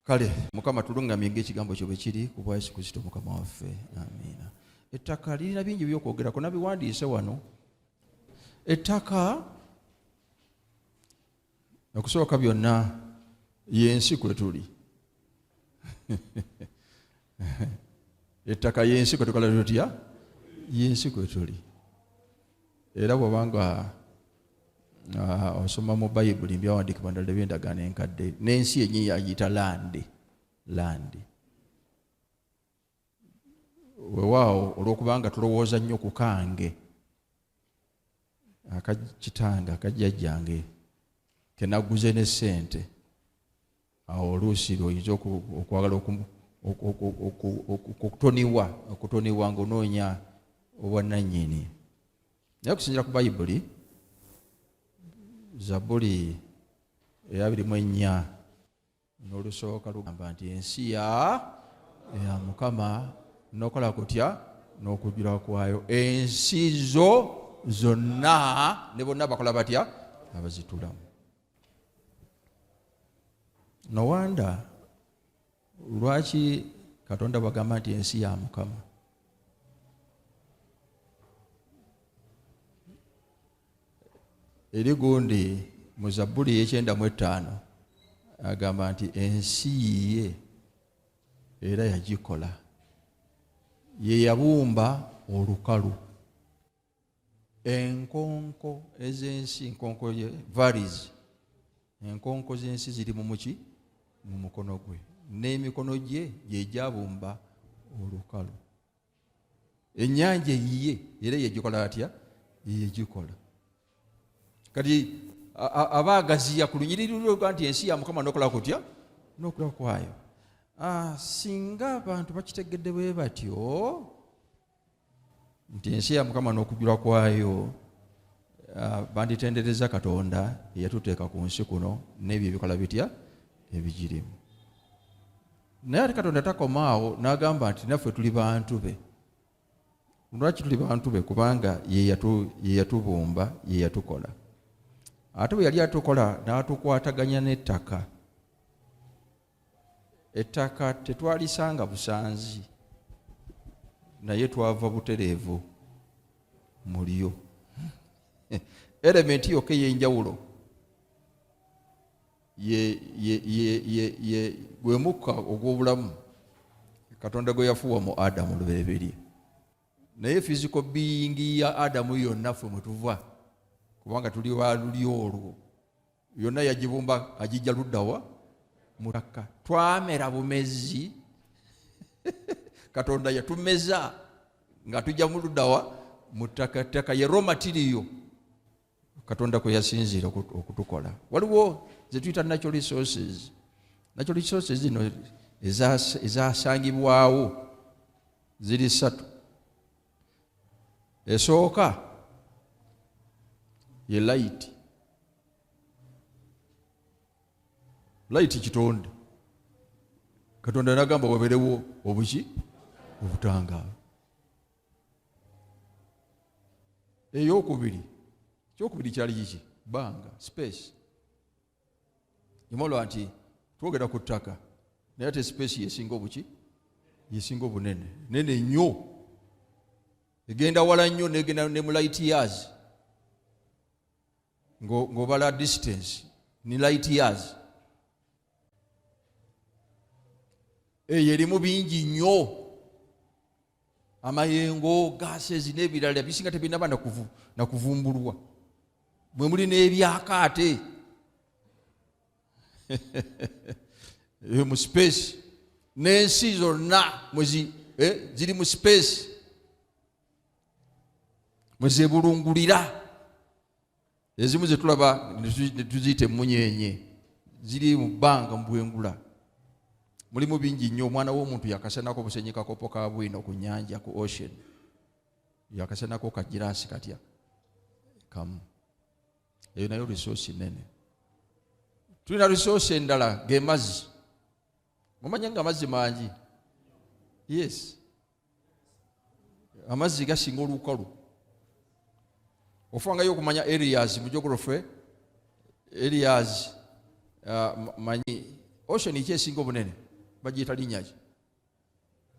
Kale Mukama tulungamye ng'ekigambo kyo bwe kiri ku bwa Yesu Kristo Mukama waffe. Amiina. Ettaka lirina bingi by'okwogerako, nabiwandiise wano. Ettaka okusooka byonna y'ensi kwe tuli. Ettaka y'ensi kwe tukola tutya? Y'ensi kwe tuli. Era bw'obanga osoma mu Bayibuli byawandiikibwa ndala by'endagaano enkadde, n'ensi yennyini yagiyita landi. Weewaawo olw'okubanga tulowooza nnyo ku kange akakitange akajjajjange ke nagguze ne ssente, awo oluusi lwoyinza okwagala okutoniwa ng'onoonya obwannannyini. Naye okusinziira ku Bayibuli, Zabbuli 24 n'olusooka lugamba nti ensi ya Mukama n'okola kutya n'okujjula kwayo, ensi zo zonna ne bonna bakola batya abazitulamu. No wonder lwaki Katonda bagamba nti ensi ya Mukama. Eri gundi mu Zabbuli 95 agamba nti ensi ye era yagikola, ye yabumba olukalu. Enkonko ez'ensi, enkonko ye valleys, enkonko z'ensi ziri mu muki? Mu mukono gwe, n'emikono gye gye gyabumba olukalu. Ennyanja yiye era yegikola atya? Yegikola. Kati abaagaziya ku lunyiriri lwa nti ensi ya Mukama n'okola kutya? N'okola kwayo. Singa abantu bakitegedde bwe batyo nti ensi ya Mukama n'okujjula kwayo, banditendereza Katonda eyatuteeka ku nsi kuno n'ebyo ebikola bitya? Ebigirimu. Naye ate Katonda takomaawo n'agamba nti naffe tuli bantu be. Lwaki tuli bantu be? Kubanga ye yatubumba, ye yatukola. Ate bwe yali atukola n'atukwataganya n'ettaka. Ettaka tetwalisanga busanzi, naye twava butereevu mu lyo. Elementi yokka ey'enjawulo gwe mukka ogw'obulamu Katonda gwe yafuuwa mu Adamu lubereberye. Naye physical being ya Adamu yonna ffe mwe tuva, kubanga tuli wa luli olwo, yonna yagibumba agijja luddawa? Mu ttaka. Twamera bumezi. Katonda yatumeza nga tujja mu luddawa? Mu ttaka. Ttaka ye raw material Katonda kwe yasinziira okutukola. Waliwo ze tuyita natural resources. Natural resources zino ezasangibwawo ziri 3. Esooka ye light. Light kitonde. Katonda n'agamba wabeerewo obuki? Obutangaavu. Ekyokubiri kyali kiki? Bbanga, space. Yamolwa nti twogera ku ttaka, naye ate space yesinga obuki? Yesinga obunene. Nene nnyo. Egenda wala nnyo n'egenda ne mu light years. Ng'obala distance ni light years. Eyo erimu bingi nnyo. Amayengo, gases n'ebirala bisinga tebinaba na kuvumbulwa. Mwe muli n'ebyaka ate. Mu space. N'ensi zonna ziri mu space. Mwe zeebulungulira. Ezimu ze tulaba ne tuziyita emmunyeenye, ziri mu bbanga mu bwengula. Mulimu bingi nnyo. Omwana w'omuntu yakasenako obusenyi kakopo ka bwino ku nnyanja, ku ocean. Yakasenako kagiraasi katya kamu. Eyo nayo resource nene. Tulina resource endala ge mazzi. Mumanya nga amazzi mangi? Yes. Amazzi gasinga olukalu. Ofangayo okumanya areas mu geography. Areas manyi ocean ekyesinga obunene bagiyita linnya ki?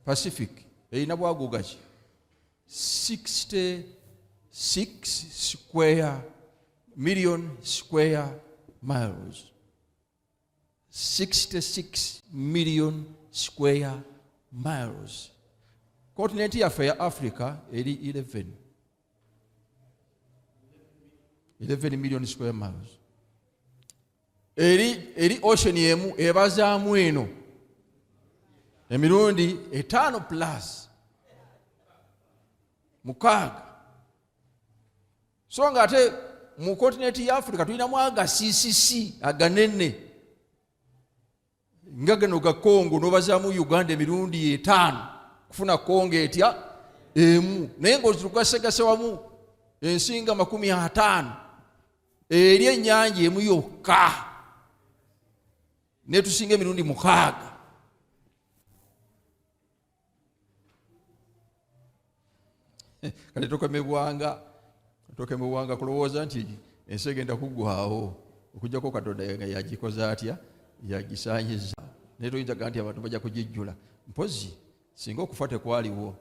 Pacific. Erina bwaguuga ki? 66 million square miles. 66 million square miles. Continent yaffe ya Africa eri 11 million square miles. Eri ocean yemu ebazaamu eno emirundi 5 plus 6. So nga ate mu continent ya Africa tulinamu CCC aganene nga gano ga Congo n'obazaamu Uganda emirundi 5 kufuna Congo etya emu, naye ng'otugasegase wamu ensinga 50 eri ennyanja emu yokka netusinga emirundi 6. Kale tokemebwanga kulowooza nti ensi egenda kuggwaawo okujjako Katonda yagikoza atya, yagisaanyiza. Naye toyinzaga nti abantu bajja kugijjula. Mpozi singa okufa tekwaliwo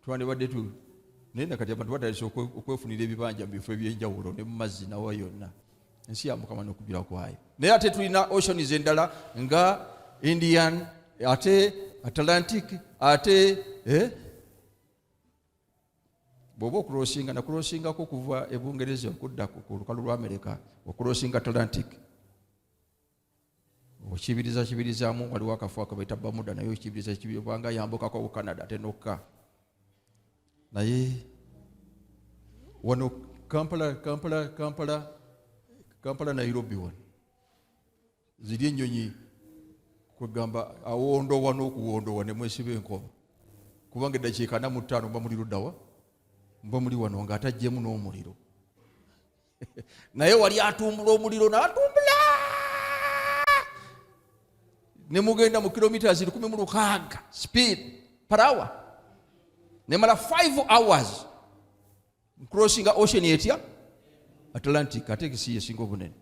twandibadde naye nakati abantu batandise okwefunira ebibanja mu bifo ebyenjawulo ne mu mazzi nawo yonna. Ensi ya Mukama n'okujjula kwayo. Naye ate tulina oceans endala nga Indian, ate Atlantic, ate bw'oba okulosinga nakulosingako kuva e Bungereza okudda ku lukalu lwa Amerika, okulosinga Atlantic okibirizaamu waliwo akafo akabaita Bermuda, naye okibiriza kibanga yambukako ku Canada ate nokka. Naye wano Kampala Nairobi wano ziri ennyonyi kwegamba awondowa n'okuwondowa ne mwesiba enkoba, kubanga eddakiika 45 mba muli luddawa, mba muli wano ng'atajjemu n'omuliro. Naye wali atumbula omuliro n'atumbula ne mugenda mu kilometers 16 speed per hour, ne mala 5 hours crossing ocean etya Atlantic, ate kisi yesinga obunene.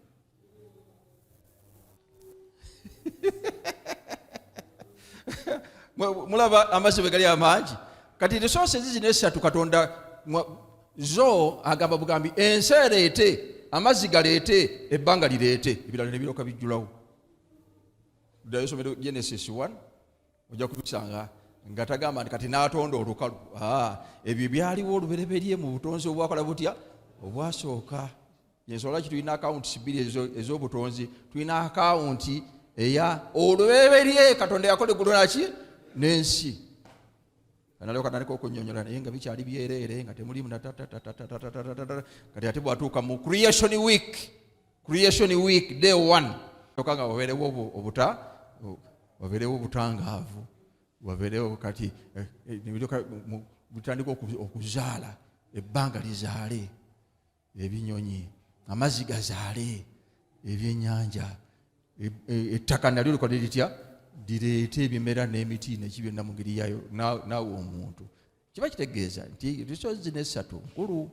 Mulaba amazzi bwe gali amangi. Kati resources zino esatu Katonda zo agamba bugambi ensi ereete, amazzi galeete, ebbanga lireete, ebirala ne biroka bijjulawo. Ddayo somero Genesis 1 ojja kubisanga nga tagamba nti kati n'atonda olukalu. Ebyo byaliwo olubereberye mu butonzi obwakola butya obwasooka. Yensobola ki tulina akawunti bbiri ez'obutonzi, tulina akawunti eya olubereberye Katonda yakola eggulu naki n'ensi. Kanaleo kanaleko okunyonyola naye nga bikyali byereere nga temulimu kati ate bwatuuka mu creation week day 1 tokanga wabeerewo obutangaavu, wabeerewo kati butandika okuzaala, ebbanga lizaale ebinyonyi, amazzi gazaale ebyennyanja, ettaka nalyo likola litya direete ebimera n'emiti n'eki byonna mu ngeri yayo naawe omuntu. Kiba kitegeeza nti resources zino esatu nkulu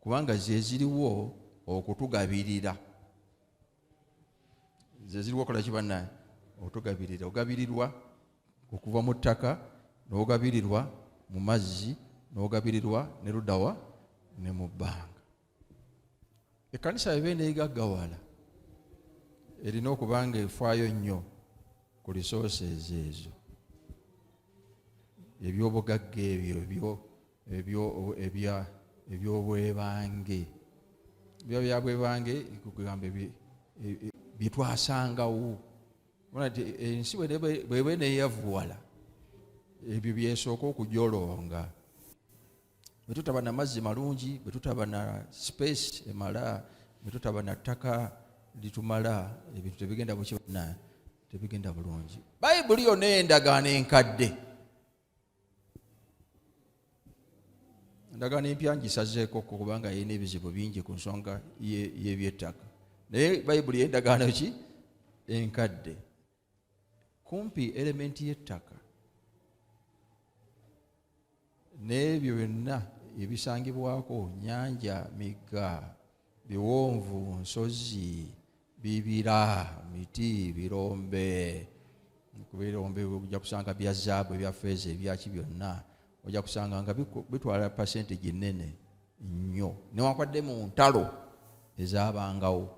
kubanga ze ziriwo okutugabirira, ze ziriwo okola kibannaye okutugabirira. Ogabirirwa okuva mu ttaka, n'ogabirirwa mu mazzi, n'ogabirirwa ne luddawa ne mu bbanga. Ekkanisa eba neegaggawala erina okuba nga efaayo nnyo ku resources ezo, ebyobugagga ebyobwebange, byabwebange kugamba bye twasangawo. Ensi bweba neeyavuwala, ebyo byesooka okujolonga. Bwe tutaba na mazzi malungi, bwe tutaba na space emala, bwe tutaba na ttaka litumala, ebintu tebigenda bukibona, tebigenda bulungi. Bayibuli yonna endagaano enkadde, endagaano empya ngisazeeko kubanga yina ebizibu bingi ku nsonga y'ebyettaka. Naye Bayibuli endagaano ki enkadde, kumpi elementi y'ettaka n'ebyo byonna ebisangibwako, nnyanja, migga, biwonvu, nsozi, bibira, miti, birombe. Kubirombe ojja kusanga bya zaabu, ebya ffeeza, ebyaki byonna ojja kusanga nga bitwala percentage nnene nnyo newankwadde mu ntalo ezaabangawo.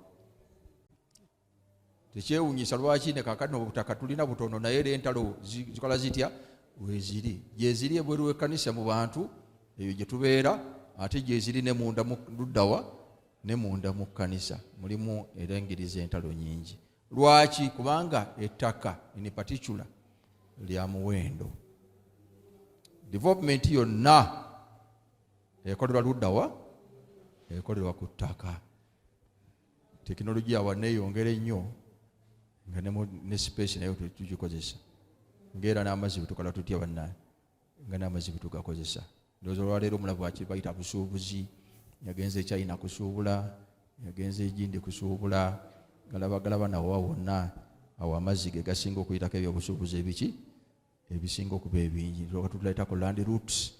Tekyewuunyisa lwaki ne kaakati obutaka tulina butono naye era entalo zikola zitya weeziri. Gyeziri ebweru w'ekkanisa mu bantu eyo gye tubeera, ate gyeziri ne munda mu luddawa ne munda mu kkanisa mulimu era engeri z'entalo nyingi. Lwaki? Kubanga ettaka in particular lya muwendo. Development yonna ekolerwa luddawa, ekolerwa ku ttaka. Tekinologiya waneeyongera ennyo nga ne space nayo tugikozesa, ng'era n'amazzi bwetukola tutya bannaye, nga n'amazzi bwetugakozesa. Ndowooza olwaleero omulabu bayita busuubuzi, yagenze e China kusuubula, yagenze egindi kusuubula, galaba nawo wonna awo amazzi ge gasinga okuyitako ebyobusuubuzi ebiki ebisinga okuba ebingi. Tuleetako land roots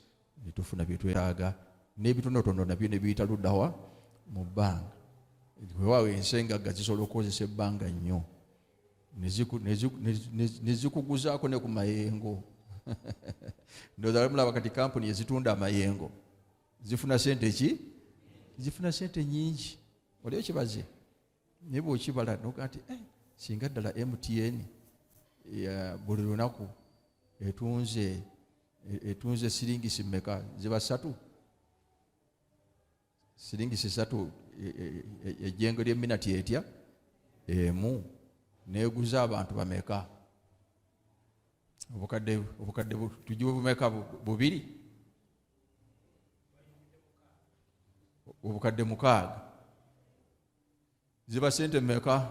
ne tufuna bye twetaaga, n'ebitonotono nabyo ne biyita luddawa mu bbanga. Weewaawo ensengagga zisobola okukozesa ebbanga nnyo ne zikuguzaako ne ku mayengo. Ndowooza mulaba kati kampuni ezitunda amayengo zifuna sente ki? Zifuna sente nyingi. Oli ekibaze naye bw'okibala noga nti singa ddala MTN buli lunaku etunze siringisi mmeka? Ziba 3 siringisi 3 ejjengo ly'eminati etya emu neeguza abantu bameka? Obukadde tugiwe bumeka? 2? Obukadde 6 ziba sente mmeka?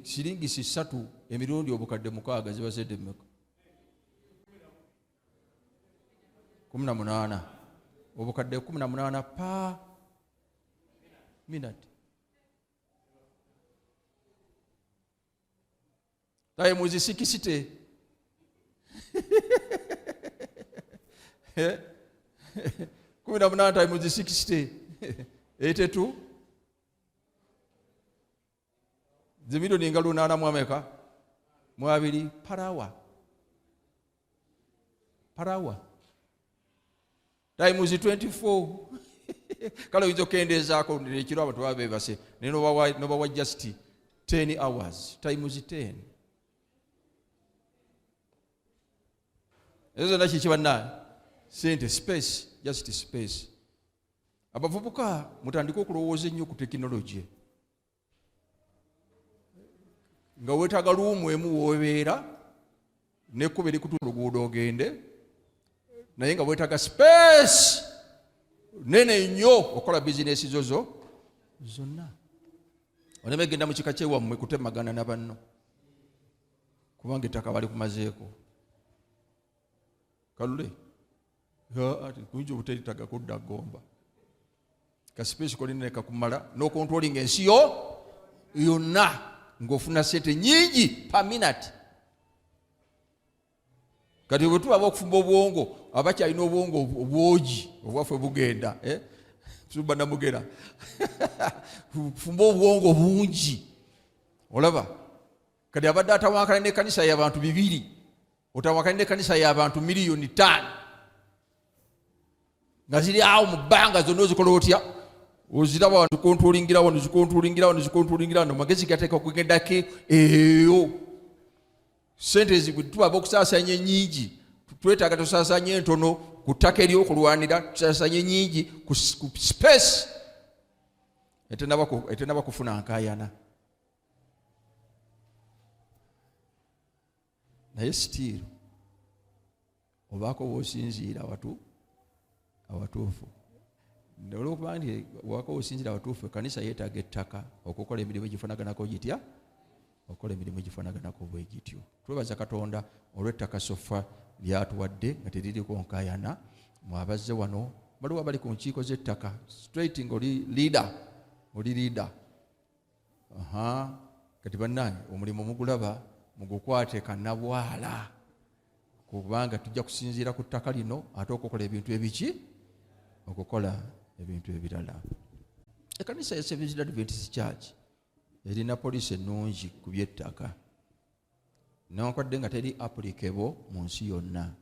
Siringisi 3 emirundi obukadde 6 ziba sente mmeka? 18. Obukadde 18 pa minute. Times 60 18 times 60 82 zimilioni nga 8 mu ameka mu 2 parawa times 24 kale oyinza okendeezaako ekiro abantu baba beebase naye nobawa just 10 hours times 10. Ezo zonna kiki bannaye? Sente, space, just space. Abavubuka mutandika okulowooza ennyo ku tekinologiya, nga weetaaga luumu emu w'obeera n'ekkuba erikutuula oluguudo ogende, naye nga weetaaga space nene nnyo okukola bizinesi zozo zonna. Oleme genda mu kika kyewammwe kutemagana na banno kubanga ettaka bali kumazeeko. Kalule ati kuyinza obuteetaaga kudda gomba kaspace kolina kakumala n'okontrolinga ensi yonna ng'ofuna sente nyingi per minute. Kati bwe tuba okufumba obwongo abakyalina obwongo obwogi obwaffe bugenda suba namugera fumba obwongo bungi olaba. Kati abadde atawankana n'ekkanisa y'abantu 2 otawakana n'ekkanisa y'abantu 5,000,000 nga ziri awo mu bbanga zonna ozikola otya? Oziraba wano magezi gateeka okugendako eyo. Sente tuba okusaasanya ennyingi, twetaaga tusaasanya entono ku ttaka ery'okulwanira, tusaasanya ennyingi ku space etenaba kufuna nkaayana. Naye still obaako bw'osinziira awatuufu. Olw'okuba nti obaako bw'osinziira awatuufu, ekkanisa yeetaaga ettaka okukola emirimu egifanaganako gitya? Okukola emirimu egifanaganako bwe gityo. Twebaza Katonda olw'ettaka sofa lyatuwadde nga teririko nkaayana. Mwabazze wano baliwo bali ku nkiiko z'ettaka straight ng'oli leader. Kati bannaye omulimu mugulaba mugukwate kannabwala kubanga tujja kusinziira ku ttaka lino ate okukola ebintu ebiki? Okukola ebintu ebirala. Ekkanisa ya Seventh-day Adventist Church erina poliisi ennungi ku by'ettaka newankubadde nga teri applicable mu nsi yonna.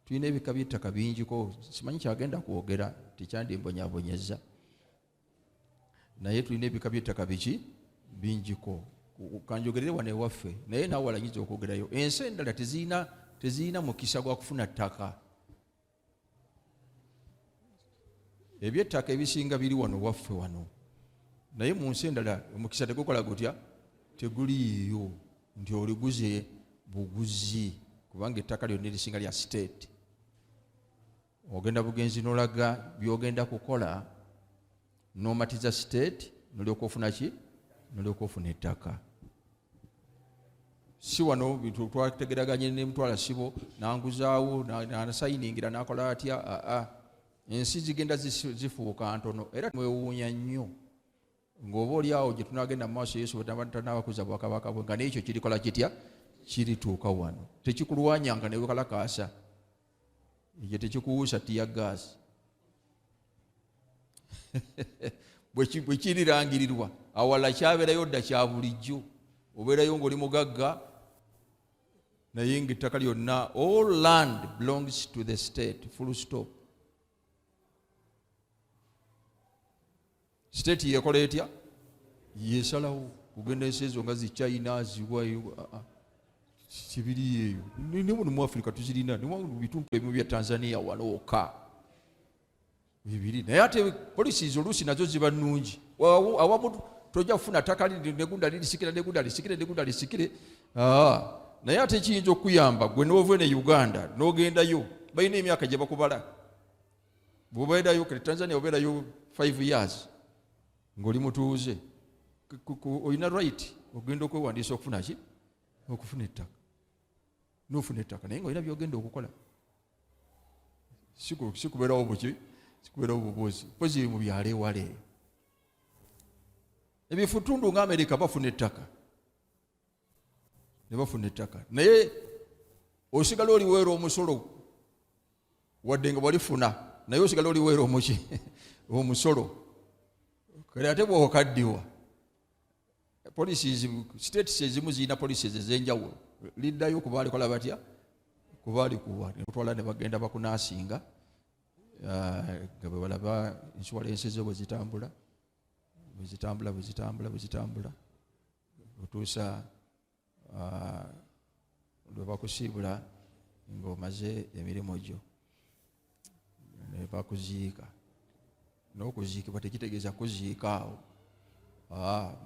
Tulina ebika by'ettaka bingiko, simanyi kyagenda kwogera, tekyandimbonyabonyeza, naye tulina ebika by'ettaka biki bingiko. Kanjogerere wano ewaffe, naye naawe walanyiza okwogerayo. Ensi endala teziina mukisa gwa kufuna ttaka. Ebyettaka ebisinga biri wano waffe wano, naye mu nsi endala omukisa tegukola gutya, teguliiyo nti oliguze buguzi, kubanga ettaka lyonna erisinga lya state. Ogenda bugenzi n'olaga byogenda kukola, n'omatiza state, n'olyoka ofuna ki? N'olyoka ofuna ettaka. Si wano bintu twategeraganye ne Mutwala Sibo nanguzaawo nasayiningira nakola atya. Ensi zigenda zifuuka ntono era mwewuunya nnyo ng'oba oli awo gye tunagenda mu maaso Yesu tanabakuza bwakabaka bwe nga n'ekyo kirikola kitya? Kirituuka wano. Tekikulwanyanga ne wekalakaasa, ekyo tekikuwuusa tiya gaasi. Bwe kirirangirirwa awala kyabeerayo dda kya bulijjo. Obeerayo ng'oli mugagga naye ng'ettaka lyonna, all land belongs to the state, full stop. State yekola etya? Yesalawo kugenda ensi ezo nga zi China ziwayo, kibiri eyo. Ne muno mu Africa tuzirina, ne mu bitundu ebimu bya Tanzania wano wokka bibiri. Naye ate policies oluusi nazo ziba nnungi. Awamu tojja kufuna ttaka negunda lirisikire negunda lisikire negunda lisikire. Naye ate kiyinza okuyamba gwe n'ova ne Uganda n'ogendayo, balina emyaka gye bakubala. Bw'obeerayo kale Tanzania obeerayo 5 years ng'oli mutuuze, olina right ogenda okwewandiisa okufuna ki? Okufuna ettaka. N'ofuna ettaka naye ng'olina by'ogenda okukola. Si kubeerawo buki? Si kubeerawo bubuuzi. Pozi mu byalo ewala eyo. Ebifutundu nga Amerika bafuna ettaka. Ne bafuna ettaka. Naye osigala oliweera omusolo wadde nga walifuna, naye osigala oliweera omuki? Omusolo. Kale ate bw'okaddiwa. Policies, states ezimu zirina policies ez'enjawulo. Liddayo ku baalikola batya? Ku baalikuwa. Ne batwala ne bagenda bakunaasinga. Nga bwe balaba insurance zo bwe zitambula. Otuusa lwe bakusiibula ng'omaze emirimu gyo. Ne bakuziika. N'okuziikibwa tekitegeeza kuziika awo.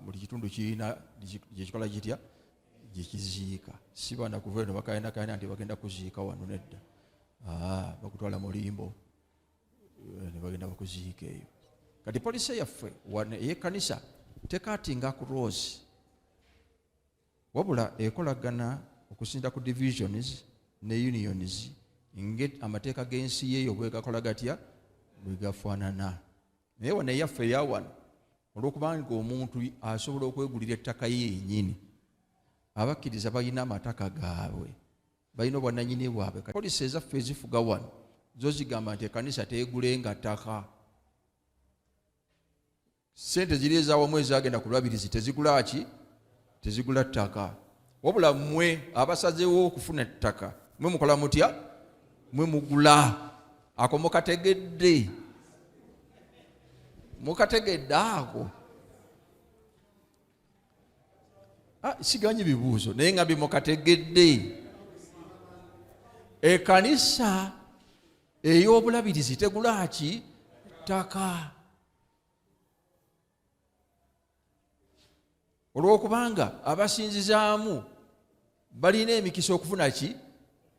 Buli kitundu kirina gye kikola kitya? Gye kiziika. Si baana kuva eno bakayana nti bagenda kuziika wano nedda. Bakutwala mu limbo ne bagenda bakuziika eyo. Kati poliisi yaffe ey'ekkanisa tekatinga cross, wabula ekolagana okusinda ku divisions ne unions amateeka g'ensi yeeyo bwe gakola gatya? Bwe gafaanana. Naye wano eyaffe eya wano, olw'okubanga omuntu asobola okwegulira ettaka ye yennyini, abakkiriza balina amataka gaabwe, balina obwannannyini bwabwe. Poliisi ezaffe ezifuga wano zo zigamba nti ekkanisa teegulenga ttaka. Sente ziri ez'awamu ezagenda ku lwabirizi tezigula ki? Tezigula ttaka. Wabula mmwe abasazeewo okufuna ettaka, mmwe mukola mutya? Mmwe mugula. Ako mukategedde. Mukategedde ako. Siganye bibuuzo naye nga bimukategedde. Ekkanisa ey'obulabirizi tegula ki? Ttaka. Olw'okubanga abasinzizaamu balina emikisa okufuna ki?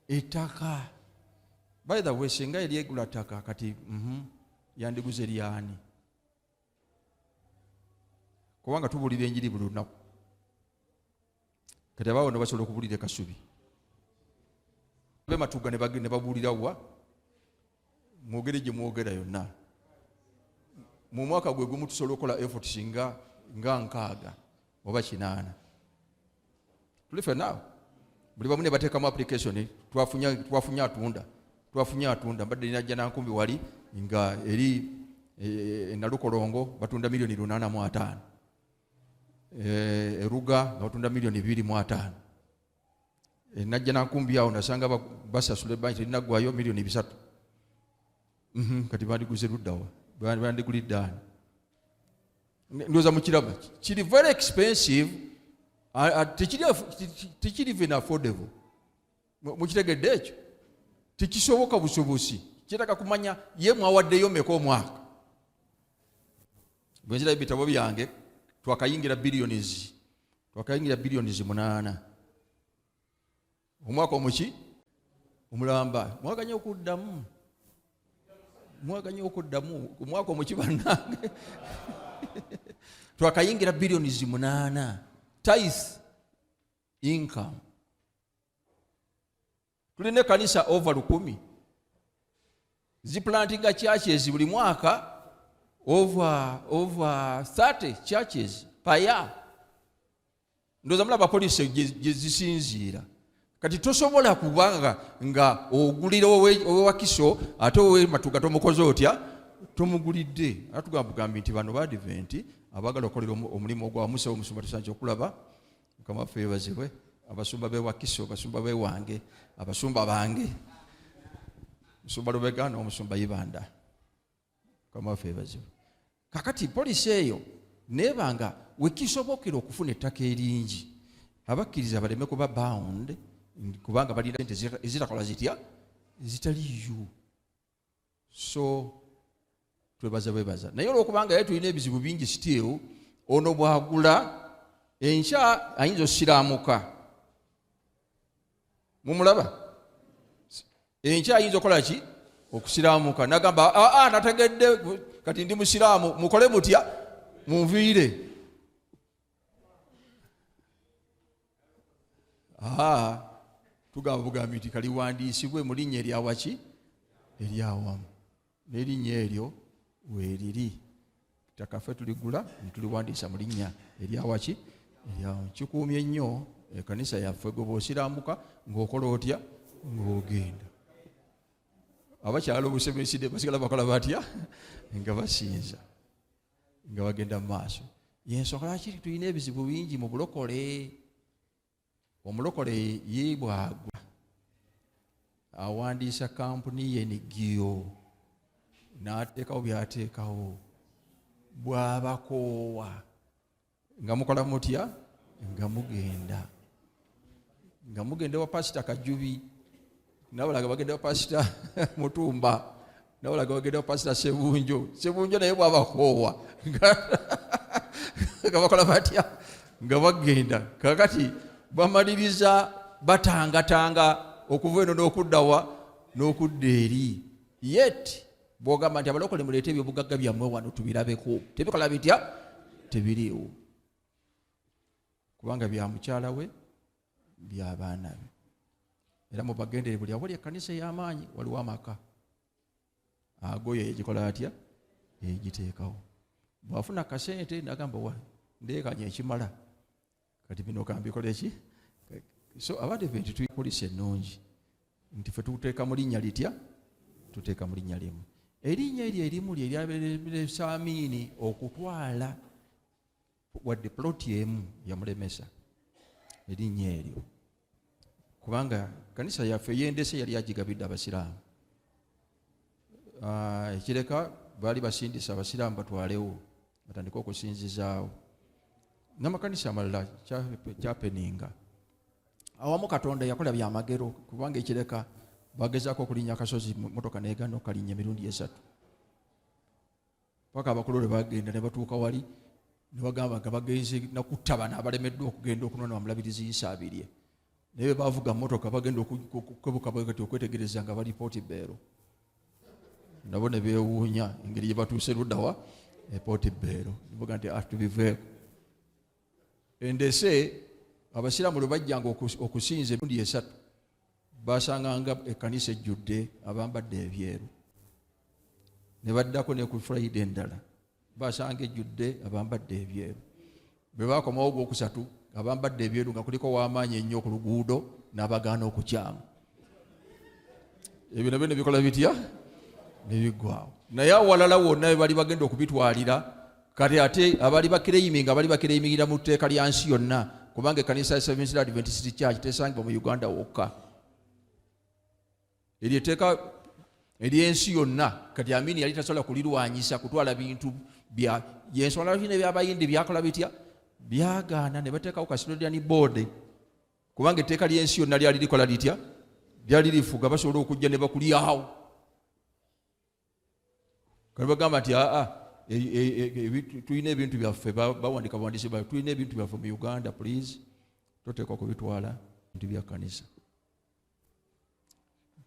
Ettaka. By the way, singa eri egula ttaka kati yandiguze lyani? Kubanga tubuulira enjiri buli lunaku. Kati abaawo ne basobola okubuulira Kasubi. Bematuga ne babuulira wa? Mwogere gye mwogera yonna. Mu mwaka gwe gumu tusobola okukola efforts nga 6 oba 8. Tuli ffenna buli bamu ne bateekamu application, twafunye atunda mbadde ninajja nankumbi wali nga eri Nalukolongo batunda milioni 805, Eruga batunda milioni 205, Najja Nankumbi awo nasanga basasula ebbanki terinaggwayo milioni 3. Kati bandiguze luddawa, bandigulidde ani? Ndowooza mukiraba kiri very expensive, tekiri even affordable. Mukitegedde ekyo? Tekisoboka busobosi, kitaka kumanya ye mwawaddeyo mmeka omwaka. Bwe nzirayo ebitabo byange twakayingira billions 8 omwaka omuki omulamba mwaganye okuddamu omwaka omuki bannange twakayingira billions 8 tithe income. Tulina kanisa over 10 ziplantinga churches buli mwaka over 30 churches per year. Ndoza mulaba police jezisinzira. Kati tosobola kubanga nga ogulira owewakiso ate owe matuga tomukoze otya tomugulidde. Atugamba nti bano ba Advent abagala okolera omulimu ogwa Musa omusumba tusanje okulaba kama feyebazibwe abasumba bewakiso, abasumba bewange, abasumba bange, musumba Lubegano, omusumba Ibanda kama feyebazibwe. Kakati police eyo nebanga wekisobokera okufuna ettaka eringi abakkiriza baleme kuba bound kubanga balina ente ezitakola zitya zitaliyo. So twebaza naye olwokubanga ye tulina ebizibu bingi still ono bwagula enkya ayinza osiraamuka. Mumulaba enkya ayinza okola ki okusiraamuka nagamba nategedde kati ndi musiraamu mukole mutya munviire. Tugamba bugambi nti kaliwandiisibwe mu linnya eryawaki eryawamu n'erinnya eryo weeriri. Ettaka tuligula netuliwandiisa mu linnya eryawaki eryawamu. Kikuumye nnyo ekanisa yaffe gwe bw'osiraamuka ng'okola otya ng'ogenda. Abakyala obusemeside basigala bakola batya nga basinza nga bagenda mu maaso. Yensonga lwaki tulina ebizibu bingi mu bulokole. Omulokole ye bwagwa awandiisa kampuni ye NGO n'ateekawo byateekawo, bw'abakoowa nga mukola mutya nga mugenda wa Pasita Kajubi, nabalaga bagenda wa Pasita Mutumba, nabalaga bagenda wa Pasita Sebunjo naye bw'abakoowa nga bakola batya nga bagenda. Kakati bamaliriza batangatanga okuva eno n'okuddawa n'okudda eri. Yet bw'ogamba nti abalokole muleete ebyobugagga byammwe wano tubirabeko, tebikola bitya tebiriiwo kubanga bya mukyala we by'abaana be. Era mubagendere buli awali ekkanisa ey'amaanyi waliwo amaka ago yegikola atya yegiteekawo. Bw'afuna kasente nagamba wa ndeekanya ekimala kati bino kambikola eki. So Abadventi tuli poliisi ennungi nti ffe tuteeka mu linnya litya, tuteeka mu linnya limu. Erinnya eryo erimu lye Saamini okutwala wadde ploti emu yamulemesa erinnya eryo kubanga kanisa yaffe yendese yali agigabidde abasiraamu. Ekireka baali basindisa abasiraamu batwalewo batandika okusinzizaawo. N'amakanisa amalala kyapeninga. Awamu Katonda yakola byamagero kubanga ekireka bagezaako okulinnya akasozi motoka neegana okalinnya emirundi 3 paka abakulu lwe bagenda ne batuuka wali ne bagamba nga bagenze nakutta bano abalemeddwa okugenda okunona bamulabirizi Yisaabirye. Naye bavuga motoka bagenda okukebuka bwekati okwetegereza nga bali Port Bell. Nabo ne beewuunya engeri gye batuuse luddawa Port Bell. Nibaga nti atubiveeko. Endese abasiraamu lwe bajjanga okusinza emirundi 3 basanganga ekkanisa ejjudde abambadde ebyeru. Ne baddako ne ku Friday endala basanga ejjudde abambadde ebyeru. Bwe bakomawo ogwokusatu abambadde ebyeru nga kuliko w'amaanyi ennyo ku luguudo n'abagaana okukyama. Ebyo nabyo ne bikola bitya ne biggwaawo. naye awalala wonna bali bagenda okubitwalira kati ate abali bakireiminga bali bakireimingira mu tteeka lya nsi yonna kubanga ekkanisa ya Seventh-day Adventist Church tesangibwa mu Uganda wokka. Eryo etteeka ery'ensi yonna kati Amini yali tasobola kulirwanyisa kutwala bintu bya yensonga bino ebyabayindi byakola bitya byagaana ne bateekawo custodian board kubanga etteeka ly'ensi yonna lyali likola litya lyali lifuga basobola okujja ne bakulyawo. Kati bagamba nti tulina ebintu byaffe bawandika buwandiisi bwe tulina ebintu byaffe mu Uganda please toteekwa kubitwala bintu bya kkanisa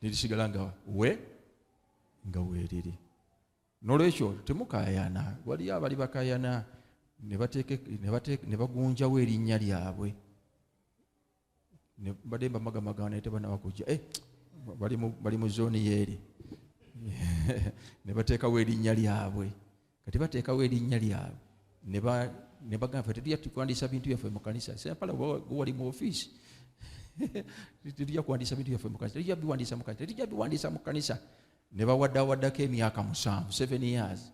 nirisigala nga weeriri. Nolwekyo temukayana waliyo abali bakayana ne bagunjawo erinnya lyabwe ne bademba magamagana ne tebanabakujja bali mu zooni yeeri ne bateekawo erinnya lyabwe. Kati bateekawo erinnya lyabwe ne bagamba tetujja kuwandiisa bintu byaffe mu kanisa sempala wali mu ofiisi tetujja kuwandiisa bintu byaffe mu kanisa tetujja biwandiisa mu kanisa ne bawaddawaddako emyaka 7 years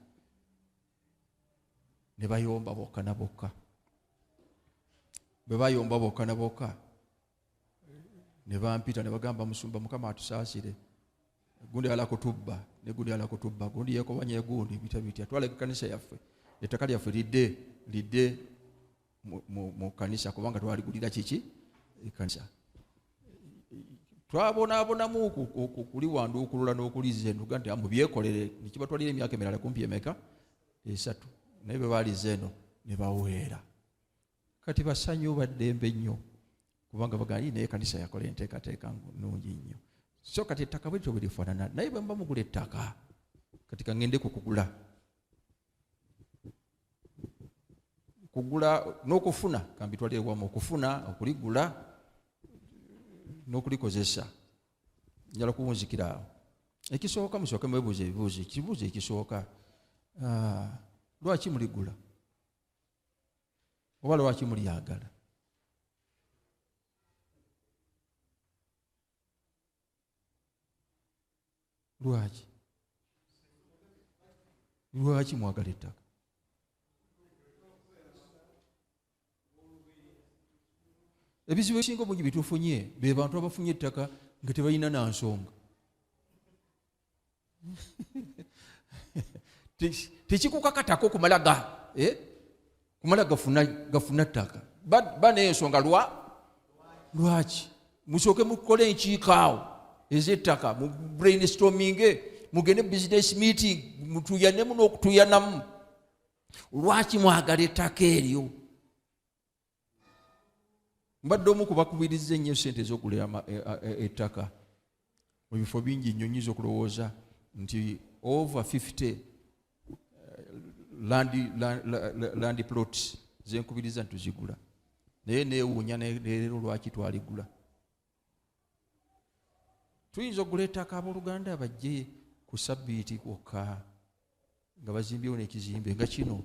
ne bayomba bokka na bokka. Bwe bayomba bokka na bokka ne bampita ne bagamba musumba Mukama atusaasire gundi ala kutubba ne gundi ala kutubba gundi yekobanye gundi bitya twala kanisa yaffe ettaka lyaffe lidde mu kanisa kubanga twaligulira kiki kanisa twabonabonamu kuli wanduukulula n'okuliza enduga nti amubyekolere nikibatwalira emyaka emirala kumpi emeka 3 naye bwe baaliza eno ne baweera. Kati basanyu baddembe nnyo kubanga bagamba naye kanisa yakola enteekateeka nnungi nnyo. So kati ettaka bwe lityo bwe lifaanana naye bwe mba mugula ettaka kati kangende kukugula n'okufuna kambitwalire wamu okufuna okuligula n'okulikozesa njala kuwunzikira awo. Ekisooka musooke mwebuuza ebibuuzo ekibuuzo ekisooka lwaki muligula oba lwaki mulyagala? Lwaki mwagala ettaka? Ebizibu ebisinga obungi bitufunye be bantu abafunye ettaka nga tebalina na nsonga. Tekikukakatako kumala gafuna ttaka baneensonga lwaki? Musooke mukole enkiiko awo ez'ettaka mu brainstorming mugende business meeting mutuyanemu n'okutuyanamu. Lwaki mwagala ettaka eryo? Mbadde omu kubakubiriza ennyo sente ez'okugula ettaka mu bifo bingi nnyo nyiza okulowooza nti over 50 land plots zenkubiriza nti tuzigula naye neewuunya leero lwaki twaligula. Tuyinza okugula ettaka abooluganda bajje ku sabbiiti kwokka nga bazimbyewo n'ekizimbe nga kino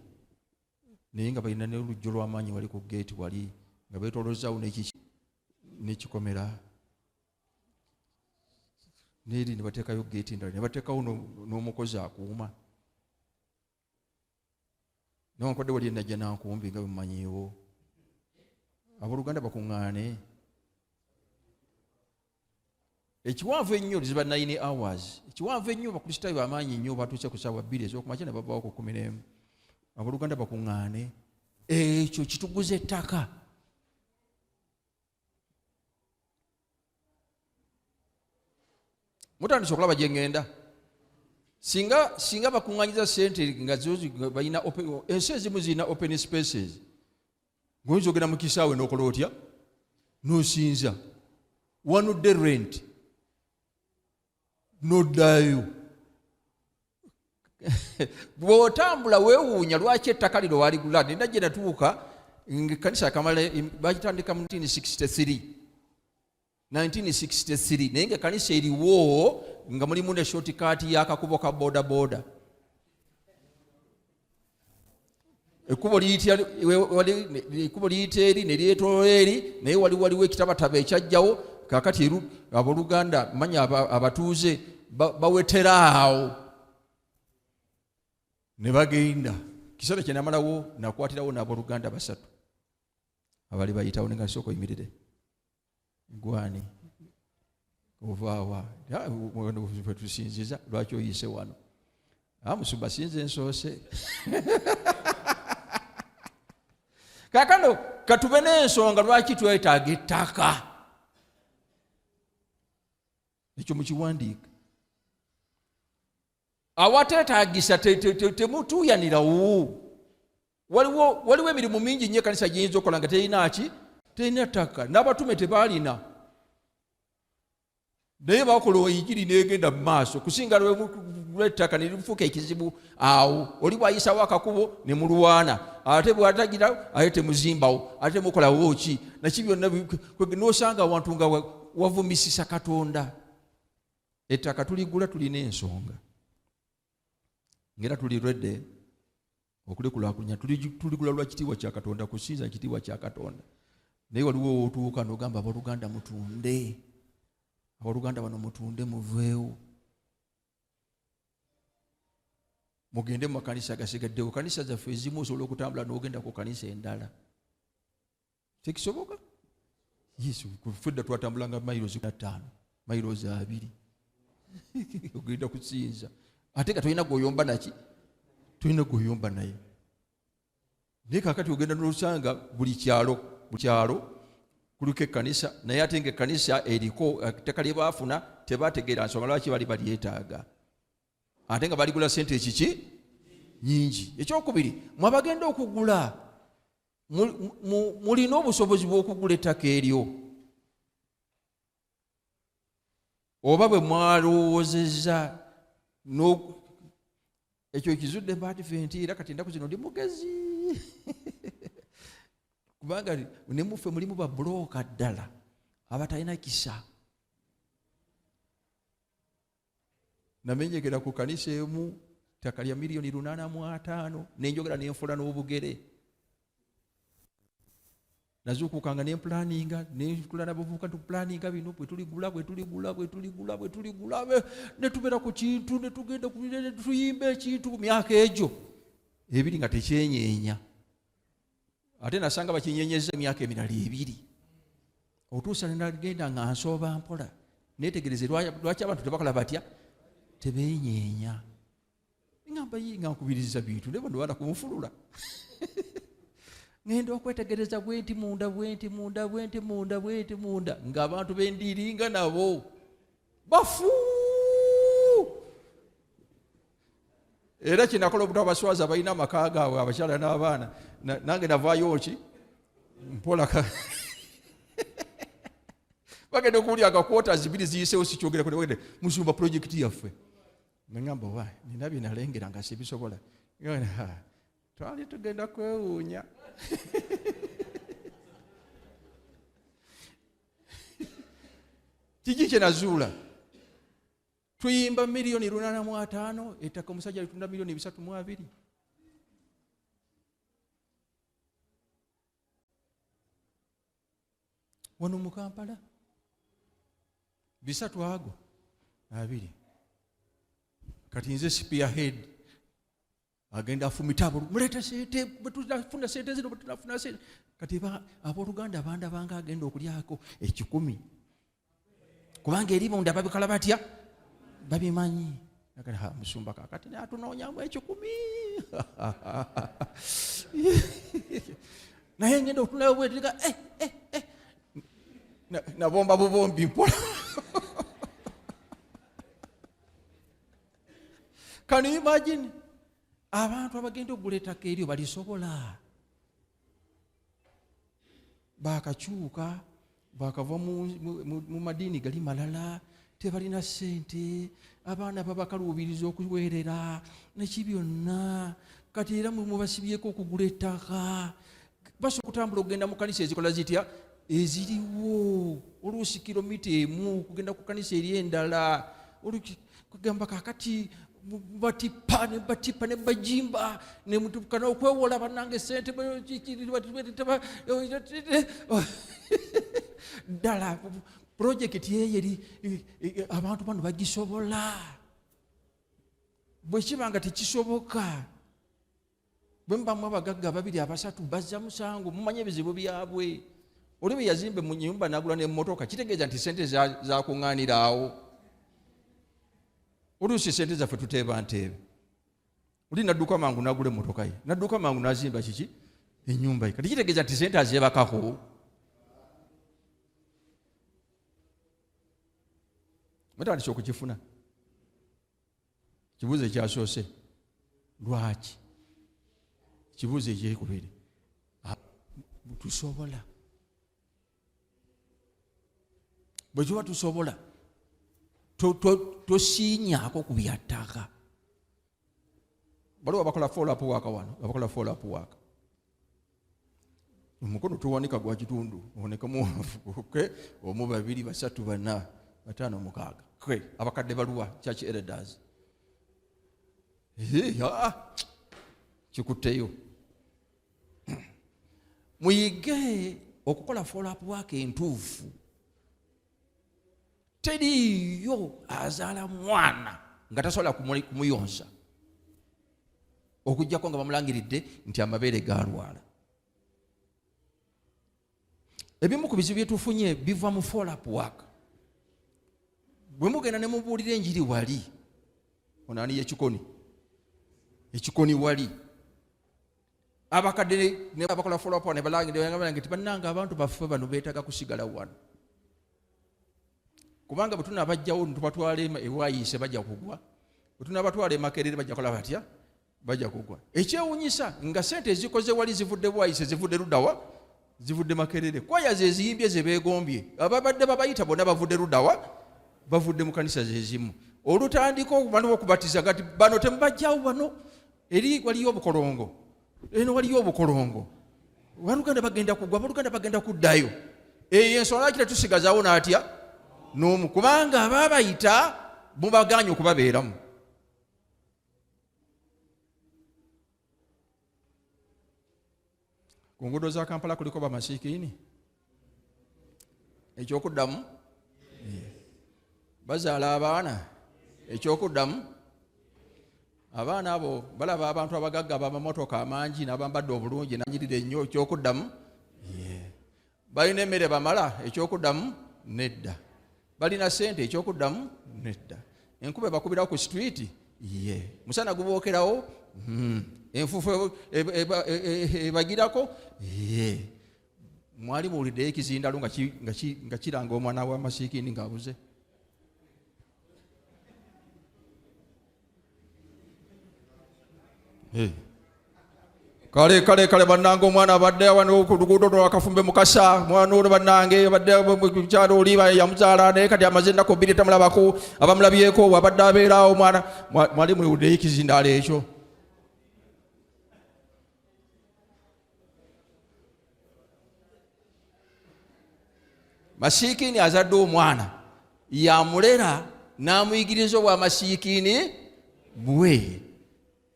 naye nga balina n'olugjo lw'amaanyi wali ku geeti wali nga beetolozaawo n'ekikomera n'eri ne bateekayo geeti endala ne bateekawo n'omukozi akuuma. Newankubadde wali enajja nankumbi nga bemumanyiiwo abooluganda bakuŋŋaane. Ekiwanvu ennyo ziba 9 hours. Ekiwanvu ennyo bakristaayo bamaanyi nnyo batuuse ku ssaawa 2 ez'okumakya ne bavaawo ku 11. Abooluganda bakuŋŋaane. Ekyo kituguza ettaka. Mutandise okulaba gye ŋŋenda. Singa bakuŋŋaanyiza ssente nga balina ensi ezimu zirina open spaces. Ng'oyinza ogenda mu kisaawe n'okola otya? N'osinza. Wanudde rent. N'oddayo. Bw'otambula weewuunya lwaki ettaka lino waligula. Nina gye natuuka ng'ekkanisa yakamala bakitandika mu 1963 naye ng'ekkanisa eriwo nga mulimu ne shortcut y'akakubo ka boda boda. Ekkubo liyita eri ne lyetoloola eri naye waliwo ekitabataba ekyajjawo kaakati abooluganda manya abatuuze bawetera awo ne bagenda kiseera kye namalawo nakwatirawo n'abooluganda 3 abali bayitawo nenga soko yimirire gwani ovaawa tusinziza lwaki oyise wano Musumba sinze nsoose kakano katube n'ensonga lwaki twetaaga ettaka ekyo mukiwandiika awateetaagisa temutuuyanirawo waliwo emirimu mingi nnyo ekkanisa giyinza okukola nga terina ttaka n'abatume tebaalina naye bakola enjiri n'egenda mu maaso kusinga lw'ettaka ne lifuuka ekizibu awo oli bwayisawo akakubo ne mulwana ate bwatagira ate temuzimbawo ate temukolawo ki naki byonna n'osanga awantu nga wavumisisa Katonda. Ettaka tuligula tulina ensonga ngera tulirwedde okulikulaakulanya tuligula lwa kitiibwa kya Katonda kusinza kitiibwa kya Katonda naye waliwo otuuka n'ogamba abooluganda mutunde abooluganda bano mutunde muveewo mugende mu makanisa gasigaddewo kanisa zaffe ezimu osobola okutambula n'ogenda ku kanisa endala tekisoboka yesu fedda twatambulanga mayirozi 5 mayirozi 2 ogenda kusinza ate nga tolina gwoyomba naki tolina gwoyomba naye naye kakati ogenda n'osanga buli kyalo kuliko ekkanisa naye ate nga ekkanisa eriko ettaka lye baafuna tebategeera nsonga lwaki bali balyetaaga ate nga baligula sente ekiki nyingi. Ekyokubiri mwabagenda okugula mulina obusobozi bw'okugula ettaka eryo oba bwe mwalowoozezza ekyo kizudde Badiventi era kati ennaku zino ndi mugezi kubanga ne muffe mulimu babulooka ddala abatalina kisa. Namenyekera ku kanisa emu ttaka lya $850 nenjogera nenfula n'obugere nazuukukanga nemplaninga nekula nabavubuka tuplaninga bino bwe tuligula netubeera ku kintu netugenda tuyimba ekintu ku myaka egyo ebiri nga tekyenyeenya ate nasanga bakinyenyeza emyaka emirala 2 otuusa nenagenda nga nsooba mpola netegereze lwaki abantu tebakola batya tebeenyeenya ngamba yinga nkubiriza bintu ne bano bana kunfulula ngenda okwetegereza bwenti munda ng'abantu bendiringa nabo bafu era kinakola obuto abaswaza balina amaka gaabwe abakyala n'abaana nange navaayo ki mpola bagenda okuwulira agakwota 2 ziyiseewo sikyogerako nebagende musumba projekiti yaffe ngamba wa nina bye nalengera nga sibisobola twali tugenda kwewuunya kiki kye nazuula tuyimba $850 ettaka omusajja litunda $320,000 wano mu Kampala 3 ago 2 kati nze spearhead agenda afumita muleta sente bwetufuna sente zino bwetunafuna sente kati abooluganda bandabanga agenda okulyako 10 kubanga eri munda babikola batya babimanyi musumba kakati atunoonyamu 10 naye ngenda okutunayo bwetika nabomba bubombi mpola Can you imagine? Abantu abagenda okugula ettaka eryo balisobola bakakyuka bakava mu madiini gali malala tebalina sente abaana babakaluubiriza okuweerera neki byonna kati era mubasibyeko okugula ettaka basobola okutambula okugenda mu kanisa ezikola zitya eziriwo oluusi kilomita 1 kugenda ku kanisa eri endala kugamba kakati batipa ne bajimba ne mutukana okwewola banange sente dala project yeri abantu bano bagisobola bwe kibanga tekisoboka bwe mubamu abagagga babiri abasatu bazza musango, mumanye ebizibu byabwe. Oli bwe yazimbe mu nnyumba n'agula n'emmotoka, kitegeeza nti sente zakuŋŋaanira awo. Oluusi sente zaffe tuteeba nteebe. Oli nadduka mangu n'agula emmotoka ye, nadduka mangu n'azimba kiki? Ennyumba ye. Kati kitegeeza nti sente azeebakako. Mutandise okukifuna. Kibuuzo ekyasoose, lwaki? Kibuuzo ekyekubiri, tusobola. Bwe tuba tusobola, tosiinyaako ku byattaka. Baliwo abakola follow-up work wano, abakola follow-up work. Omukono tuwanika gwa kitundu, obonekamu omu, babiri, basatu, bana, bataano, mukaaga. Abakadde baluwa, church elders. Kikutteyo. Muyige okukola follow-up work entuufu. Teriyo azaala mwana nga tasobola kumuyonsa okujjako nga bamulangiridde nti amabeere galwala. Ebimu ku bizibu byetufunye biva mu follow-up work. Bwe mugenda ne mubuulira enjiri wali, onaani y'ekikoni, ekikoni wali, abakadde ne bakola follow-up ne balangirira nti bannanga abantu baffe bano beetaaga kusigala wano. Kubanga bwe tunaabajjawo tubatwala ewaayise bajja kugwa, bwe tunaabatwala Makerere bajja kola batya? Bajja kugwa. Ekyewuunyisa nga sente ezikoze wali zivudde bwayise, zivudde luddawa? Zivudde Makerere. Kwaya ze ziyimbye ze beegombye, ababadde babayita bonna bavudde luddawa? Bavudde mu kanisa ze zimu. Olutandiko bano okubatiza gati bano temubajjawo bano, eri waliyo obukolongo, eno waliyo obukolongo, Baluganda bagenda kugwa, Baluganda bagenda kuddayo. Eyo ensonga lwaki tetusigazaawo n'atya? N'omu, kubanga ababayita mubaganye okubabeeramu. Ku nguudo za Kampala kuliko bamasiikiini. Ekyokuddamu bazaala abaana. Ekyokuddamu abaana abo balaba abantu abagagga ab'amamotoka amangi n'abambadde obulungi n'anyirira ennyo. Ekyokuddamu balina emmere bamala. Ekyokuddamu nedda. Balina sente. Ekyokuddamu nedda. Enkuba ebakubirawo ku street, musana gubookerawo, enfuufu ebagirako, mwali muwuliddeyo ekizindalo nga kiranga omwana w'amasiikiini ng'abuze. Kale bannange, omwana abadde wano ku luguudo lwakafumbe Mukasa, mwana ono bannange abadde mu kyalo oli yamuzaala naye kati amaze ennaku bbiri tamulabako, abamulabyeko abadde abeerawo omwana. Mwali muwuliddeyo ekizindaalo ekyo? Masiikiini azadde omwana, yamulera n'amuyigiriza obwamasiikiini bwe.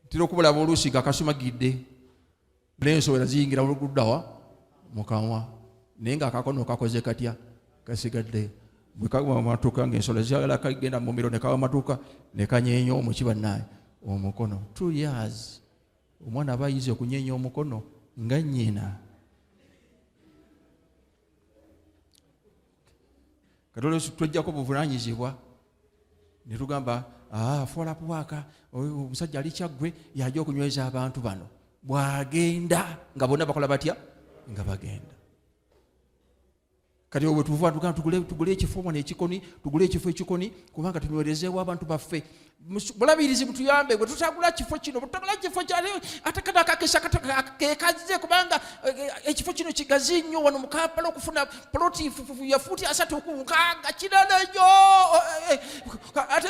Ntera okubulaba oluusi nga kasumagidde, n'ensowera ziyingira oluguddawa mu kamwa, naye ng'akakono kakoze katya? Kasigadde. Bwe kagwa mu matuuka ng'ensowera ziyagala kagenda mu mumiro ne kawa matuuka ne kanyeenya omuki bannaye omukono. 2 years omwana aba ayize okunyeenya omukono nga nnyina. Kati olwo twejjako buvunaanyizibwa ne tugamba follow-up work, omusajja ali Kyaggwe yajja okunyweza abantu bano. Bwagenda nga bonna bakola batya? Nga bagenda. Kati obwe tuva tugule ekifo wano ekikoni, tugule ekifo ekikoni kubanga tunywerezeewo abantu baffe. Bulabirizi butuyambe, bwe tutagula kifo kino, butagula kifo kyali ate kana akakesa kekaze kubanga ekifo kino kigazi nnyo wano mu Kampala okufuna ploti ya futi 3.6 kirala nnyo. Ate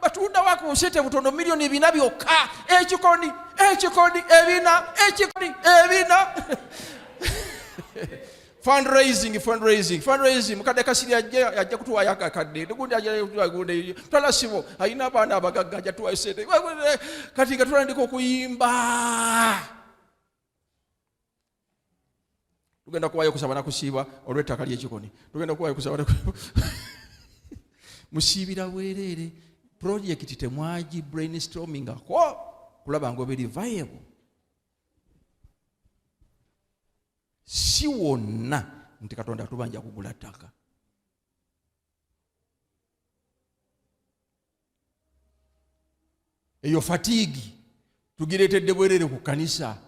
batunda wako sente butondo milioni 4 byokka. Ekikoni ebina. Fundraising. Mukadde Kasiri ajja kutuwaayo akakadde. Tugundi ajja kutuwaayo twalasibo. Alina abaana abagagga ajja tuwaayo sente. Kati nga tutandika okuyimba. Tugenda kuwaayo kusaba na kusiiba olw'ettaka ly'ekikoni. Tugenda kuwaayo kusaba na musiibira bwereere. Project temwagi brainstorming kulaba ng'obeeri viable. si wonna nti Katonda atubanja kugula ttaka. Eyo fatiigi tugireetedde bwerere ku kanisa.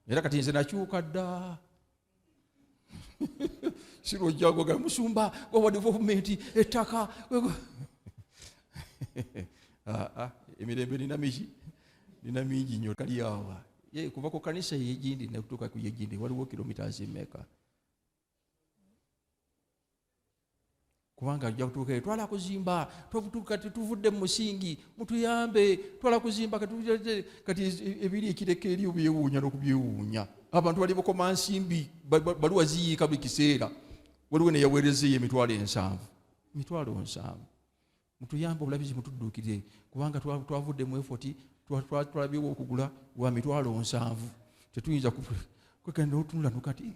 Era kati nze nakyuka dda. Sirojjagoga musumba wa development ettaka. Emirembe nina mingi nnyo kali awa. Kuva ku kanisa yegindi n'okutuuka ku yegindi waliwo kilometers mmeka? Kubanga ajja kutuuka twala kuzimba tuvutuka tuvudde mu musingi mutuyambe twala kuzimba kati ebiri ekireke eri obyewuunya n'okubyewuunya. Abantu bali bukoma nsimbi baluwa ziyiika buli kiseera. Waliwo ne yaweerezeeyo emitwalo 7. Mutuyambe obulabizi mutudduukire kubanga twavudde mu effort twalabyewo okugula wa mitwalo 7. Tetuyinza kwegenda otunula nukati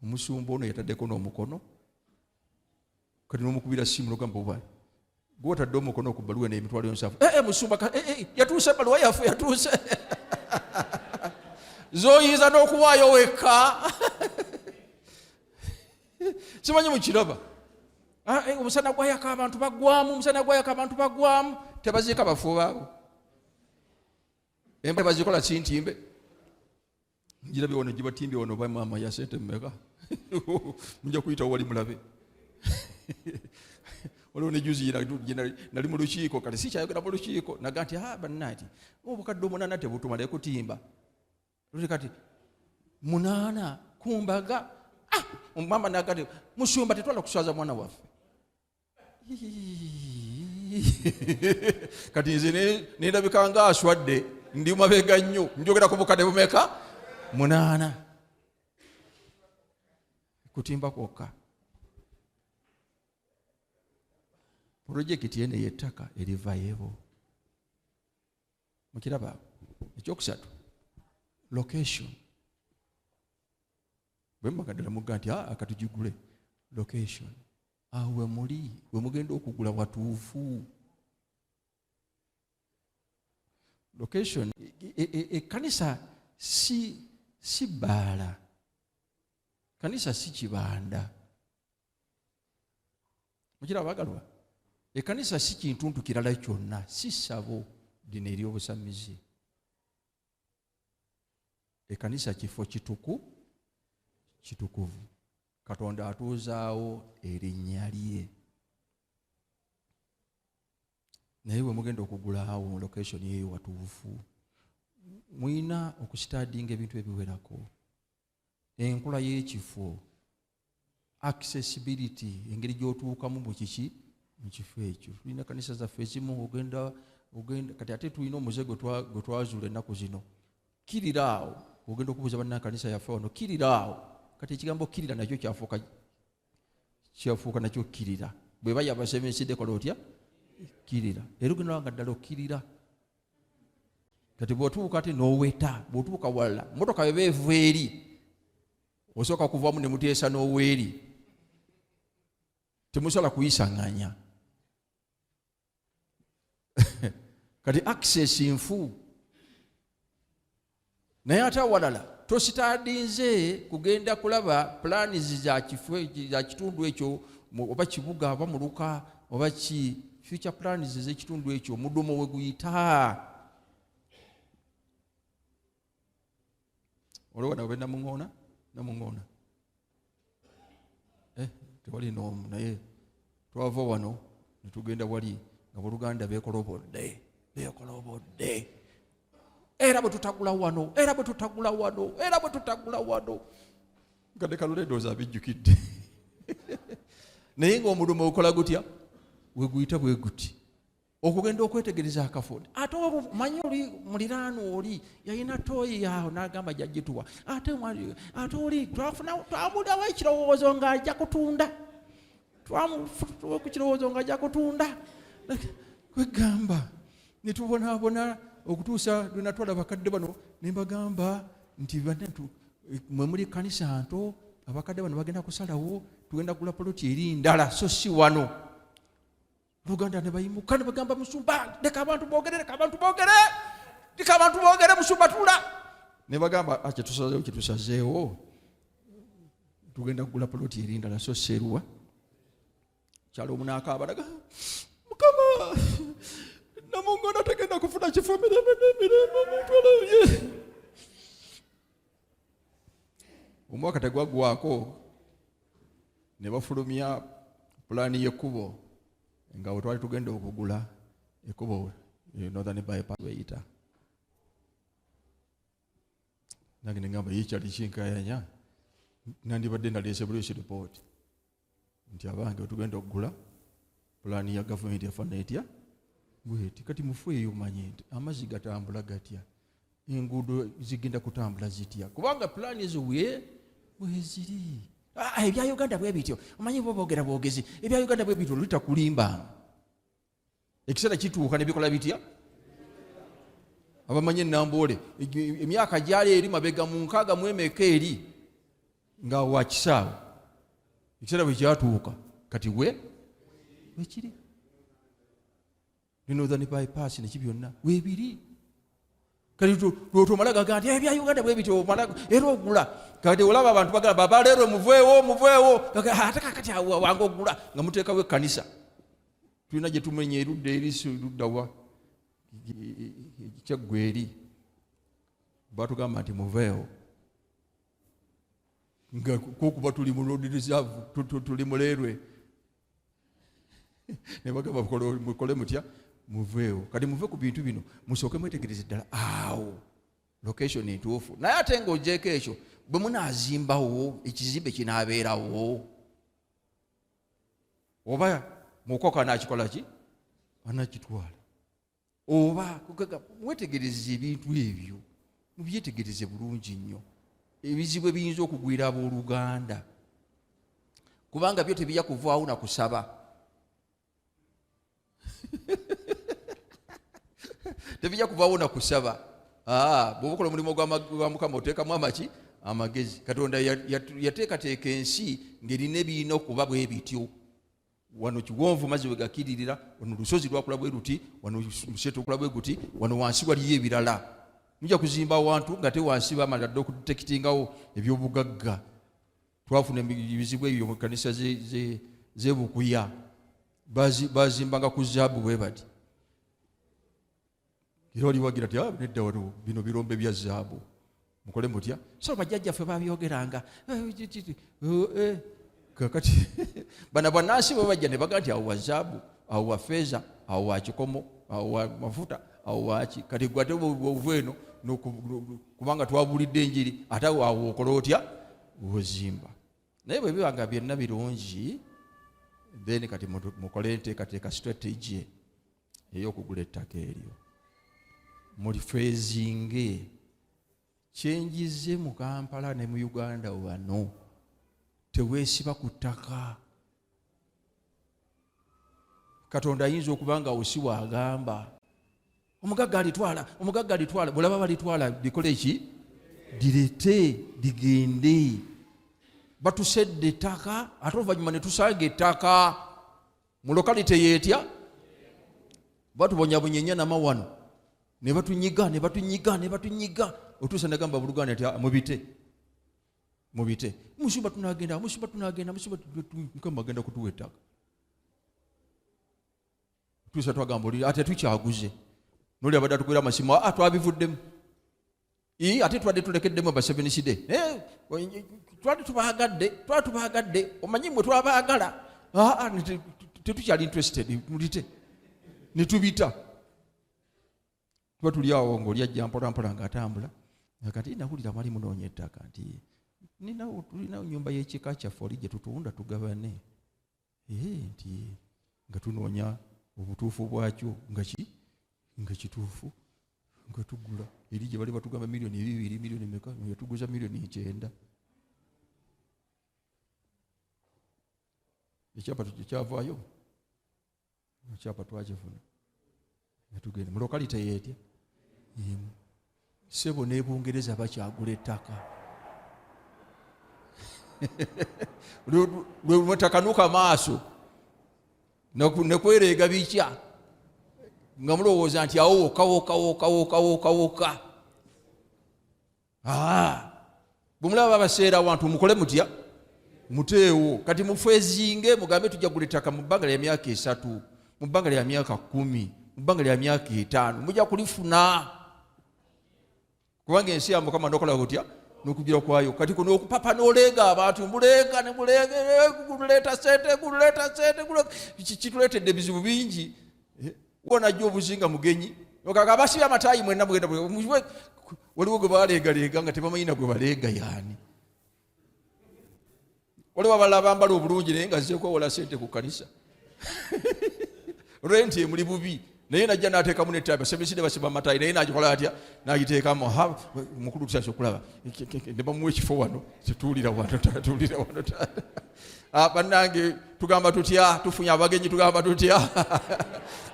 omusumba ono yataddeko n'omukono kati n'omukubira simu n'ogamba oba gw'otadde omukono ku bbaluwa n'emitwalo 7. Musumba yatuuse bbaluwa yaffe yatuuse. Zoyinza n'okuwaayo wekka. Simanyi mukiraba. Omusana gwayaka abantu bagwamu, tebaziika bafu baabo. Emba bazikola kintimbe. Njirabye wano gibatimbye wano ba mama ya sente mmeka. Mujja kuyitawo wali mulabe. Waliwo ne juzi nali mu lukiiko kati sikyayogera mu lukiiko naga nti bannati obukadde 8 tebutumale kutimba. Kati 8 kumbaga. Mama nagati musumba tetwala kuswaza mwana waffe. Kati nze nendabika nga aswadde ndi mabega nnyo njogera ku bukadde bumeka 8 kutimba kwokka. Projekiti ene yettaka erivayevo. Mukiraba ekyokusatu location. Bwe mugaddala muga nti akatugigule location. Awe muli we mugenda okugula watuufu. Location kanisa si bbaala. Kanisa si kibanda. Mukiraba bagalwa. Ekanisa si kintuntu kirala kyonna, si ssabo lino ery'obusamizi. Ekanisa kifo kitukuvu. Katonda atuuzaawo erinnya lye. Naye bwe mugenda okugulaawo mu location yeeyo watuufu, mwina okusitadinga ebintu ebiwerako. Enkula y'ekifo, accessibility, engeri gy'otuukamu mu kiki mu kifo ekyo. Tulina kanisa zaffe ezimu ogenda kati ate tulina omuze gwe twazuula ennaku zino. Kirira awo ogenda okubuuza banna kanisa yaffe wano kirira awo. Kati ekigambo kirira nakyo kyafuuka nakyo kirira. Bwe baya abasemensidde kola otya kirira. Era ogenda wanga ddala okirira. Kati bw'otuuka ate n'oweta bw'otuuka wala motoka bwe beevu eri osooka kuvaamu ne muteesa n'oweri. Temusobola kuyisaŋŋanya. Kati access nfu. Naye ate awalala tositadinze kugenda kulaba plans za kifo za kitundu ekyo oba kibuga oba muluka oba future plans z'ekitundu ekyo omudumo we guyita. Olwo wana wena namuŋŋoona. Tewali n'omu naye twava wano ne tugenda wali nga Buluganda beekolobodde. Era bwe tutagula wano. Kadde kalule ndowooza abijjukidde. Naye ng'omudumo okola gutya we guyita bwe guti. Okugenda okwetegereza akafo. Ate manyi oli muliraano oli yalina tooyi yawo n'agamba jjajjituwa. Ate oli twamudawo ekirowoozo ng'ajja kutunda. Twamufuwa ku kirowoozo ng'ajja kutunda. Kwegamba ne tubonaabona okutuusa lwe natwala bakadde bano ne mbagamba nti mwe muli kanisa nto abakadde bano bagenda kusalawo tugenda kugula poloti eri ndala so si wano. Luganda ne bayimuka ne bagamba musumba leka abantu boogere musumba tula. ne bagamba kyetusazeewo tugenda kugula poloti erindala so Serua kyalo omunaakaaba naga Mukama Namungoona tagenda kufuna kifo mirembe n'emirembe. Omwaka tegwaggwako ne bafulumya pulaani y'ekkubo nga we twali tugenda okugula ekkubo Northern Bypass beyita. Nange ne ngamba yikyali kinkayanya nandibadde naleese police report nti abange we tugenda okugula pulaani ya gavumenti efaana etya bweti. Kati mufeeyo manye nti amazzi gatambula gatya, enguudo zigenda kutambula zitya, kubanga pulaani ezo weziri. Ebya Uganda bwe bityo, omanyi boogera bwogezi, ebya Uganda bwe bityo litakulimbanga. Ekiseera kituuka ne bikola bitya. Abamanye Namboole emyaka gyali eri mabega mu 60 eri nga wa kisaawe, ekiseera bwe kyatuuka kati wekiri ne Northern Bypass neki byonna weebiri. Kati tomala gaga nti ebya Uganda bwe bityo era ogula. Kati olaba abantu bagala baba leero muveewo ate kakati wange ogula nga muteekawo ekkanisa. Tulina gye tumenya erudda eriso eruddawa ekyaggweri batugamba nti muveewo nga kokuba tuli mu road reserve tuli muleerwe ne bagamba mukole mutya muveewo. Kati muve ku bintu bino musooke mwetegereze ddala awo location entuufu. Naye ate ng'ogyeko ekyo bwe munaazimbawo ekizimbe kinaabeerawo oba mukoka anakikola ki anakitwala oba mwetegereze ebintu ebyo mubyetegereze bulungi nnyo. Ebizibu ebiyinza okugwira abooluganda kubanga byo tebijja kuvaawo na kusaba. Tebijja kuvaawo na kusaba. Bw'oba okola omulimu gwa Mukama oteekamu amagezi. Katonda yateekateeka ensi ng'erina ebiina okuba bwe bityo. Wano kiwonvu mazzi we gakiririra, wano lusozi lwakula bwe luti, wano luseto lukula bwe guti, wano wansi waliyo ebirala. Mujja kuzimba wantu nga te wansi bamala dde okutekitingawo ebyobugagga. Twafuna ebizibu ebyo mu kkanisa z'Ebukuya bazimbanga ku zaabu bwe bati. Era oli wagira ti nedda wano bino birombe bya zaabu mukole mutya. So bajjajjaffe babyogeranga kakati bana bannansi bwe bajja ne baga nti awo wa zaabu, awo wa feeza, awo wa kikomo, awo wa mafuta, awo waki. Kati gwe ate ovu eno kubanga twabulidde enjiri ate awo okola otya wozimba. Naye bwe bibanga byonna birungi then kati mukole enteekateeka strategy ey'okugula ettaka eryo. Mulifeezinge kyenjize mu Kampala ne mu Uganda wano teweesiba ku ttaka. Katonda ayinza okubanga osi waagamba omugagga alitwala bw'olaba balitwala likole ki direte ligende. Batusedde ettaka ate oluvannyuma ne tusanga ettaka mu lokalite yeetya batubonyabonya ennya namawano ne batunyiga otuusa nagamba buluganda nti mubite musumba tunagenda Mukama agenda kutuwa ettaka. Tuusa twagamba oli ate tukyaguze noli abadde atukwera amasimu twabivuddemu ate twadde tulekeddemu aba 7 day twali tubaagadde omanyi mwe twabaagala tetukyali interested mulite ne tubita. Tuba tuli awo ng'oli ajja mpolampola ng'atambula kati nawulira mwali munoonya ettaka nti tulina nnyumba y'ekika kyaffe oli gye tutunda tugabane nti nga tunoonya obutuufu bwakyo nga kituufu nga tugula eri gye bali batugamba $2 million meka yatuguza $9 ekyapa kyavaayo ekyapa twakifuna netugenda mu lokalite yeetya sebo ne Bungereza bakyagula ettaka lwe mwetakanuka maaso nekwereega bikya nga mulowooza nti awo woka bwemulaba abaseera wantu mukole mutya muteewo kati mufeezinge mugambe tujja kugula ettaka mu bbanga lya myaka 3 mu bbanga lya myaka 10 mu bbanga lya myaka 5 mujja kulifuna kubanga ensi ya Mukama nokola kutya n'okugira kwayo kati kuno okupapa n'olenga abantu mulenga ne mulenga kuleta sente kituletedde ebizibu bingi wona jjo obuzinga mugenyi okaga abasiba amataayi mwenna mugenda waliwo gwe balengalenga nga tebamanyina gwe balenga yaani waliwo abalala bambala obulungi naye nga zzeekwewola sente ku kanisa renti emuli bubi naye najja n'ateekamu n'ettabi basebeside basiba amataayi naye n'agikola atya n'agiteekamu mukulu tusasa okulaba ne bamuwa ekifo wano tuulira wano bannange tugamba tutya tufunye abagenyi tugamba tutya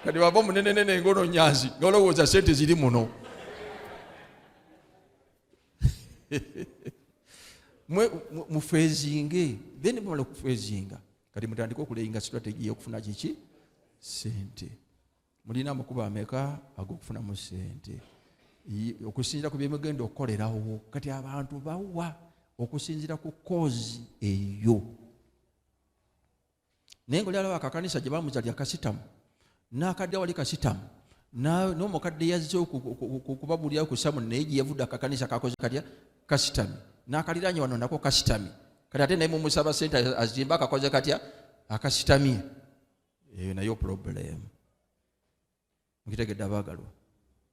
kati baba omunenenene ngono nyanzi nga olowooza sente ziri muno mufeezinge then bamala okufeezinga kati mutandika okuleyinga strategy y'okufuna kiki sente mulina amakubo ameka ag'okufunamu sente okusinziira ku byemugenda okukolerawo kati abantu bawa okusinziira ku kozi eyo naye ngaolyalawo akakanisa gye bamuzalya kasitamu n'akadde wali kasitamu n'omukadde yazze okubabulirawo ku samu naye gye yavudde akakanisa kakoze katya kasitami n'akaliranye wano nako kasitami kati ate naye mumusaba sente azimba akakoze katya akasitami eyo nayo problem mukitegedde abaagalwa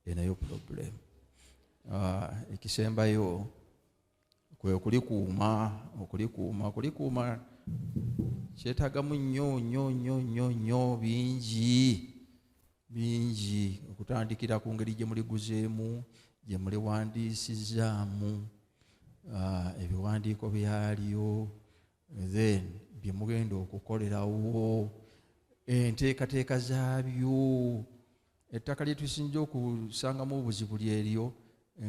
eyo nayo problem ekisembayo kwe okulikuuma kyetaagamu nnyo bingi okutandikira ku ngeri gye muliguzeemu gye muliwandiisizaamu ebiwandiiko byalyo then bye mugenda okukolerawo enteekateeka zaabyo ettaka lye tusinze okusangamu obuzibu lyeryo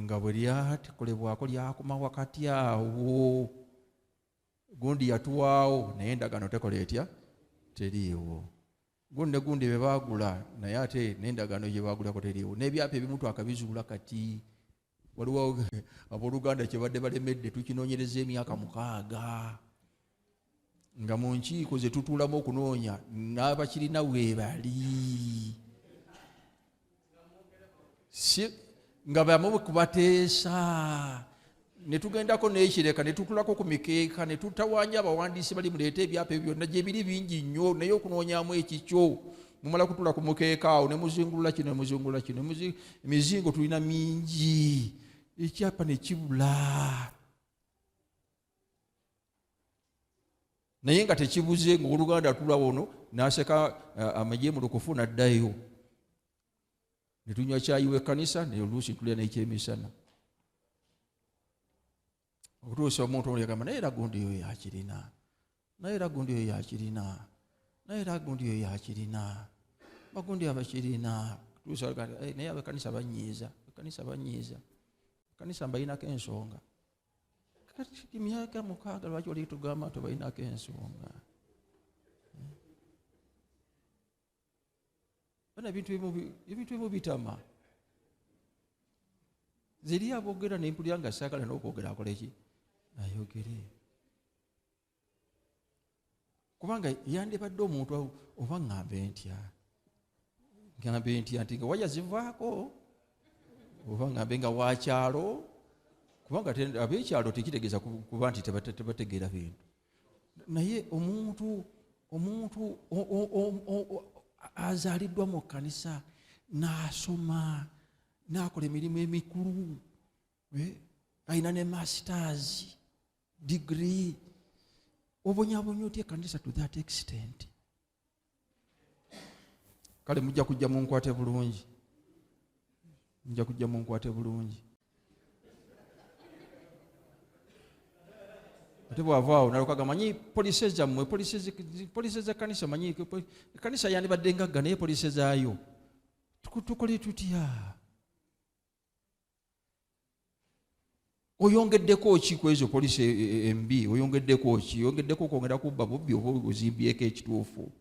nga bwe lyakolebwako lyakoma wakati awo gundi yatuwaawo naye endagaano tekola etya teriiwo gundi ne gundi be baagula naye ate n'endagaano gye baagulako teriiwo n'ebyapa ebimu twakabizuula kati waliwo abooluganda kyebadde balemedde tukinoonyereza emyaka 6 nga mu nkiiko ze tutuulamu okunoonya n'abakirina weebali nga bamu kubateesa ne tugendako n'ekireka ne tutulako ku mikeeka ne tutawaanya abawandiisi bali muleeta ebyapa ebyo byonna gye biri bingi nnyo naye okunoonyaamu ekikyo mumala kutula ku mukeeka awo ne muzingulula kino emizingo tulina mingi ekyapa ne kibula naye nga tekibuze ng'oluganda tulawo ono n'aseka amajemulukufu n'addayo ne tunywa kyayiwa ekkanisa ne oluusi tulya n'ekyemisana okutuusa omuntu ono yagamba naye era gundi eyo yakirina bagundi abakirina tuusa naye ab'ekkanisa banyiiza ekkanisa mbayinako ensonga kati emyaka 6 lwaki oli tugamba tobayinako ensonga bana ebintu ebimu bitama ziri aboogera nempulira nga saagala n'okwogera akola eki ayogere kubanga yandibadde omuntu oba ŋŋambe ntya nti nga waya zivaako oba ŋŋambe nga wakyalo kubanga ab'ekyalo tekitegeeza kuba nti tebategeera bintu naye omuntu azaaliddwa mu kkanisa n'asoma n'akola emirimu emikulu alina ne masters degree obonyabonya otya ekkanisa to that extent kale mujja kujja munkwate bulungi ate bw'avaawo nalokaga manyi polisi zammwe polisi z'ekkanisa manyi ekkanisa yandibadde ngagga naye polisi zaayo tukole tutya oyongeddeko ki ku ezo polisi embi oyongeddeko okwongera kubba bubbi oba ozimbyeko ekituufu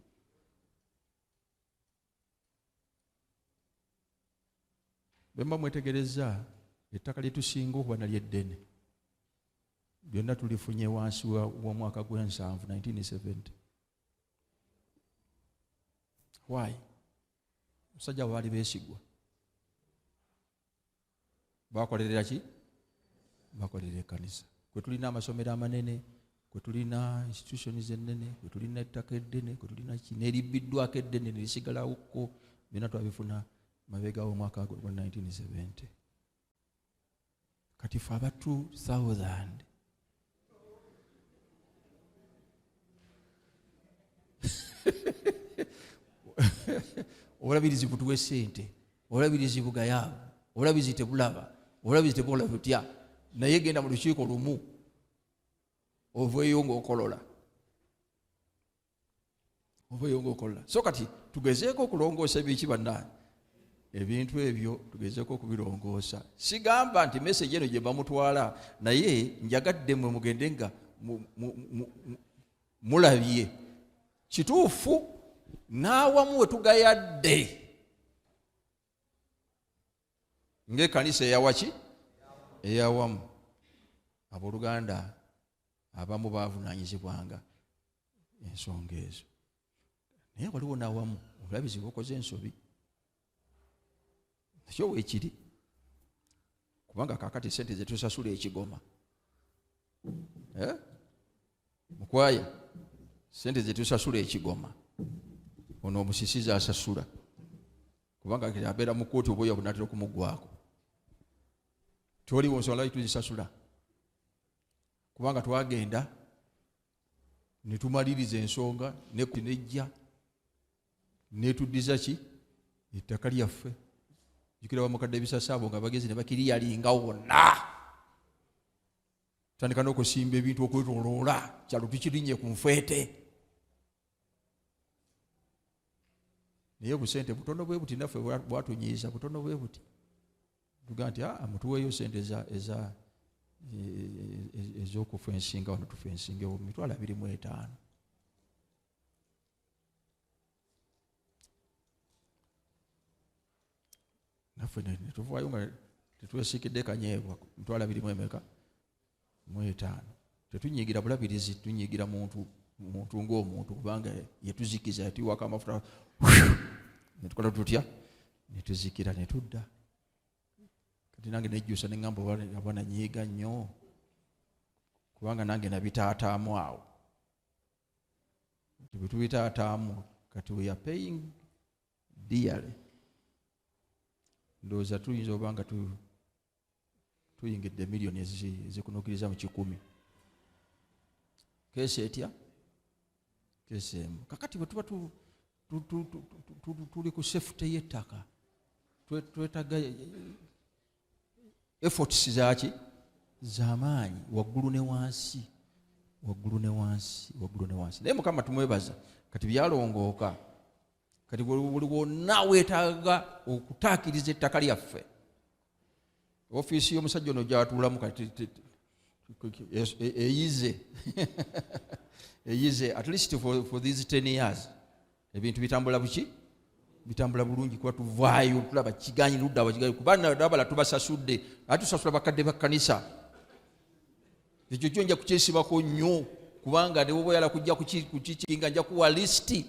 bemba mwetegereza ettaka lyetusinga okuba nalyo eddene byonna tulifunye wansi wa mwaka gw'7 1970. Why? Musajja baali beesigwa, bakolerera ki? Bakolerera ekkanisa. Kwe tulina amasomero amanene, kwe tulina institutions ennene, kwe tulina ettaka eddene, kwe tulina ki n'eribbiddwako eddene ne lisigalawokko, byonna twabifuna mabega w'omwaka gwa 1970. Kati fe aba 2000 obulabirizi butuwa ssente, obulabirizi bugayaavu, obulabirizi tebulaba, obulabirizi tebukola butya, naye genda mu lukiiko lumu oveeyo ng'okolola. So kati tugezeeko okulongoosa ebiki bannange, ebintu ebyo tugezeeko okubirongoosa. Sigamba nti message eno gye bamutwala, naye njagadde mwe mugende nga mulabye kituufu n'awamu we tugayadde ng'ekkanisa eyawaki eyawamu. Abooluganda abamu baavunaanyizibwanga ensonga ezo, naye waliwo n'awamu obulabizi bukoze ensobi. Ekyo weekiri, kubanga kaakati sente ze tusasula ekigoma, mukwaya sente ze tusasula ekigoma, ono omusisiza asasula, kubanga abeera mu kooti oba obunatera okumuggwako. Toliwo nsonga lwaki tuzisasula, kubanga twagenda ne tumaliriza ensonga nejja netuddiza ki ettaka lyaffe. Jukira bamukadde ebisasaabo nga bagezi ne bakiriyalinga wonna, tandika n'okusimba ebintu okwetoloola, kyalo tukirinnye ku nfeete. Naye obusente butono bwe buti, naffe bwatunyiiza butono bwe buti. Tuga nti mutuweeyo sente ez'okufensinga wano, tufensingewo 25,000. Naffe netuvaayo nga tetwesikidde kanyeebwa 25,000. Tetunyiigira bulabirizi, tunyiigira muntu ng'omuntu, kubanga yetuzikiza, yatuyiwako amafuta netukola tutya, netuzikira netudda. Kati nange nejjusa neŋŋamba aba nanyiiga nnyo, kubanga nange nabitaataamu awo. Bwe tubitaataamu kati we are paying dearly. Ndowooza tuyinza oba nga tuyingidde miliyoni ezikunukiriza mu 10. Keesi etya? Keesi emu. Kakati bwe tuba tuli ku sefute y'ettaka, twetaga efforts zaki z'amaanyi, waggulu ne wansi, waggulu ne wansi. Naye Mukama tumwebaza, kati byalongooka. Kati buli wonna weetaaga okutaakiriza ettaka lyaffe. Ofiisi y'omusajja ono gy'atuulamu kati eyize at least for these 10 years. Ebintu bitambula buki? Bitambula bulungi, kuba tuvaayo tulaba kiganyi ludda wakiganyi, kubanga dabala tubasasudde, ate tusasula bakadde ba kkanisa. Ekyo kyo nja kukyesibako nnyo, kubanga ne bw'oba oyala kujja kukikinga nja kuwa listi.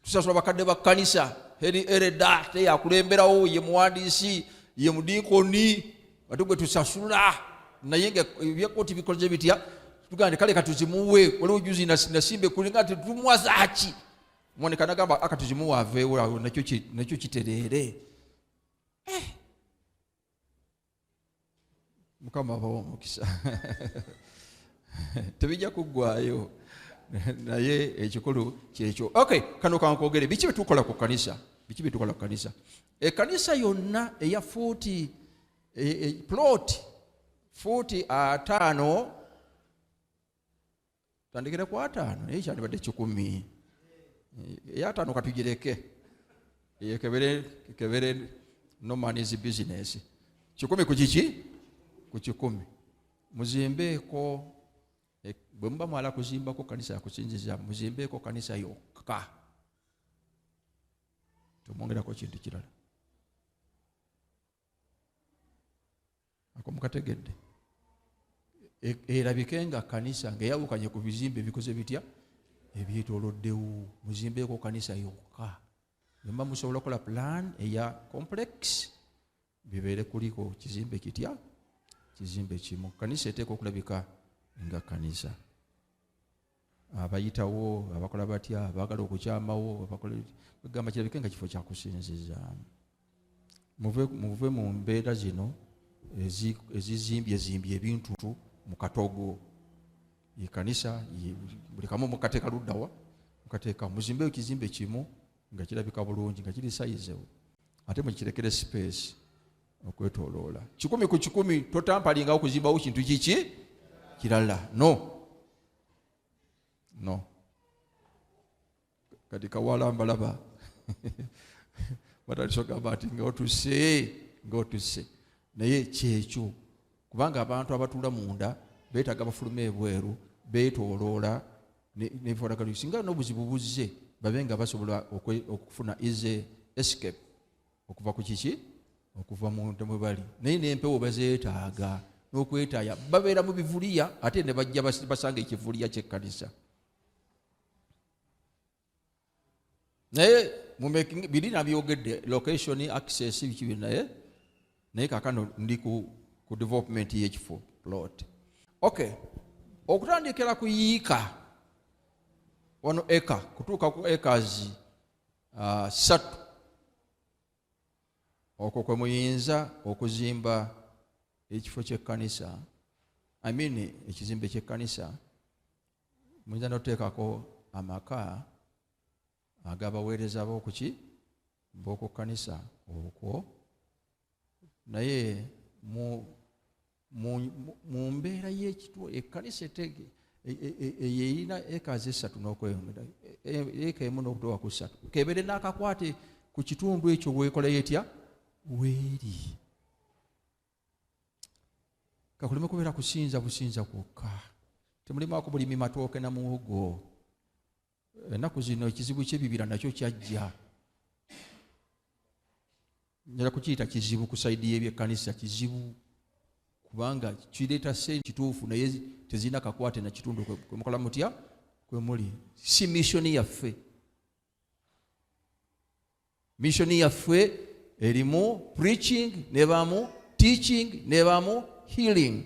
Tusasula bakadde ba kkanisa, ereda teyakulemberawo, ye muwandiisi, ye mudiikoni, ate gwe tusasula. Naye nga ebyekooti bikoze bitya, tugande kale katuzimuwe, waliwo juzi nasimbe kulinga nti tumuwaza ki? Mwanika nagamba akatuzimuwe aveewo, nakyo kitereere. Mukama abawa omukisa. Tebijja kuggwaayo, naye ekikulu kyekyo. Okay, kano kankogere biki byetukola ku kkanisa. Biki byetukola ku kkanisa? Ekkanisa yonna eya fuuti plot fuuti 5, tandikira ku 5, naye kyandibadde 10. Eya 5 katugireke, kebere no man is business. 10 ku kiki? Ku 10. Muzimbeeko, bwe muba mwala kuzimbako kanisa ya kusinziza, muzimbeeko kanisa yokka, tomwongerako kintu kirala. ako mukategedde erabike nga kanisa ng'eyawukanye ku bizimbe ebikoze bitya ebyetooloddewo muzimbeeko kanisa yokka nemba musobola okukola plan eya complex bibeere kuliko kizimbe kitya kizimbe kimu kanisa eteeka okulabika nga kanisa abayitawo abakola batya abaagala okukyamawo gamba kirabike nga kifo kyakusinzizaamu muve mu mbeera zino ezizimbye ebintu mu katogo yekanisa buli kamu mukateeka luddawa mukateeka muzimbeyo kizimbe kimu nga kirabika bulungi nga kiri sayizewo ate mukirekere space okwetoloola 100 ku 100 totampalingawo kuzimbawo kintu kiki kirala no kati kawalambalaba batalisogamba ati ngaotuse naye kyekyo kubanga abantu abatuula munda beetaaga bafuluma ebweru beetooloola nebifaanagano singa n'obuzibu buzze babe nga basobola okufuna escape okuva ku kiki okuva munda mwe bali naye n'empewo bazeetaaga n'okwetaaya babeera mu bivuliya ate ne bajja basanga ekivuliya ky'ekkanisa naye biri nabyogedde location access biki naye kakano ndi ku development y'ekifo plot okay okutandikira kuyiika wano eka kutuuka ku acres 3 okwo kwe muyinza okuzimba ekifo ky'ekkanisa ekizimbe ky'ekkanisa muyinza n'oteekako amaka agabaweereza b'oku kkanisa okwo naye mu mbeera y'ekitu ekkanisa eyerina ekazi 3 n'okweyongera eka emu n'okutowa ku 3 kebeere n'akakwate ku kitundu ekyo weekola yetya weeri kakuleme kubeera kusinza businza kwokka temulimaako bulimi matooke na muwogo ennaku zino ekizibu ky'ebibira nakyo kyajja njala kukiyita kizibu ku saidi y'ebyekkanisa kizibu kubanga kireeta sente kituufu naye tezina kakwate na kitundu kwemukola mutya kwe muli si missioni yaffe missioni yaffe erimu preaching nebamu teaching nebamu healing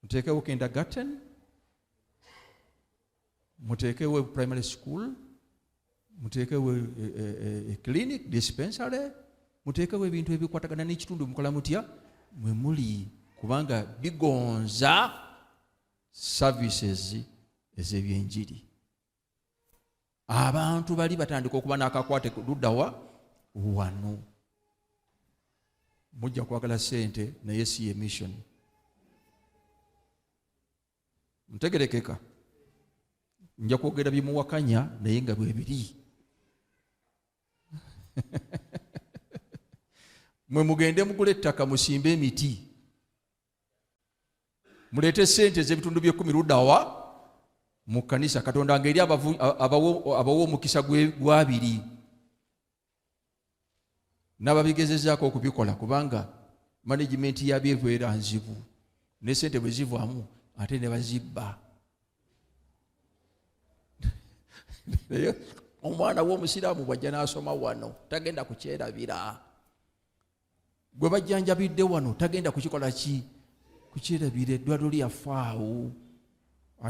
muteekewo kindergarten muteekewo primary school muteekewo clinic dispensary muteekewo ebintu ebikwatagana n'ekitundu mukola mutya mwe muli kubanga bigonza services ez'ebyenjiri abantu bali batandika okuba n'akakwate luddawa wano mujja kwagala sente naye si ye mission ntegerekeka nja kwogera bimuwakanya naye nga bwe biri mwe mugende mugule ettaka musimbe emiti muleete sente ez'ebitundu bye10 luddawa mu kkanisa katonda ngeri abawo omukisa gwabiri n'ababigezezaako okubikola kubanga management yabyo ebeera nzibu ne sente bwe zivaamu ate ne bazibba naye omwana w'omusiraamu bwajja n'asoma wano tagenda kukyerabira gwe bajjanjabidde wano tagenda kukikola ki kukyerabira eddwaliro lyaffe awo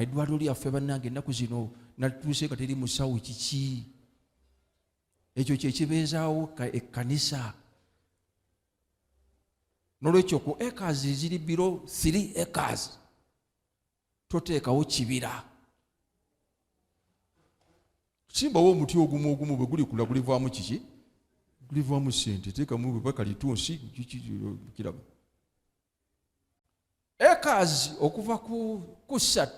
eddwaliro lyaffe bannange ennaku zino natuuse nga teri musawo kiki ekyo kyekibeezaawo ekkanisa n'olwekyo ku acres ziri biro 3 acres toteekawo kibira simbawo omuti ogumu bwe gulikula gulivaamu kiki gulivaamu sente teekamu bwebaka litunsi kiraba acres okuva ku 3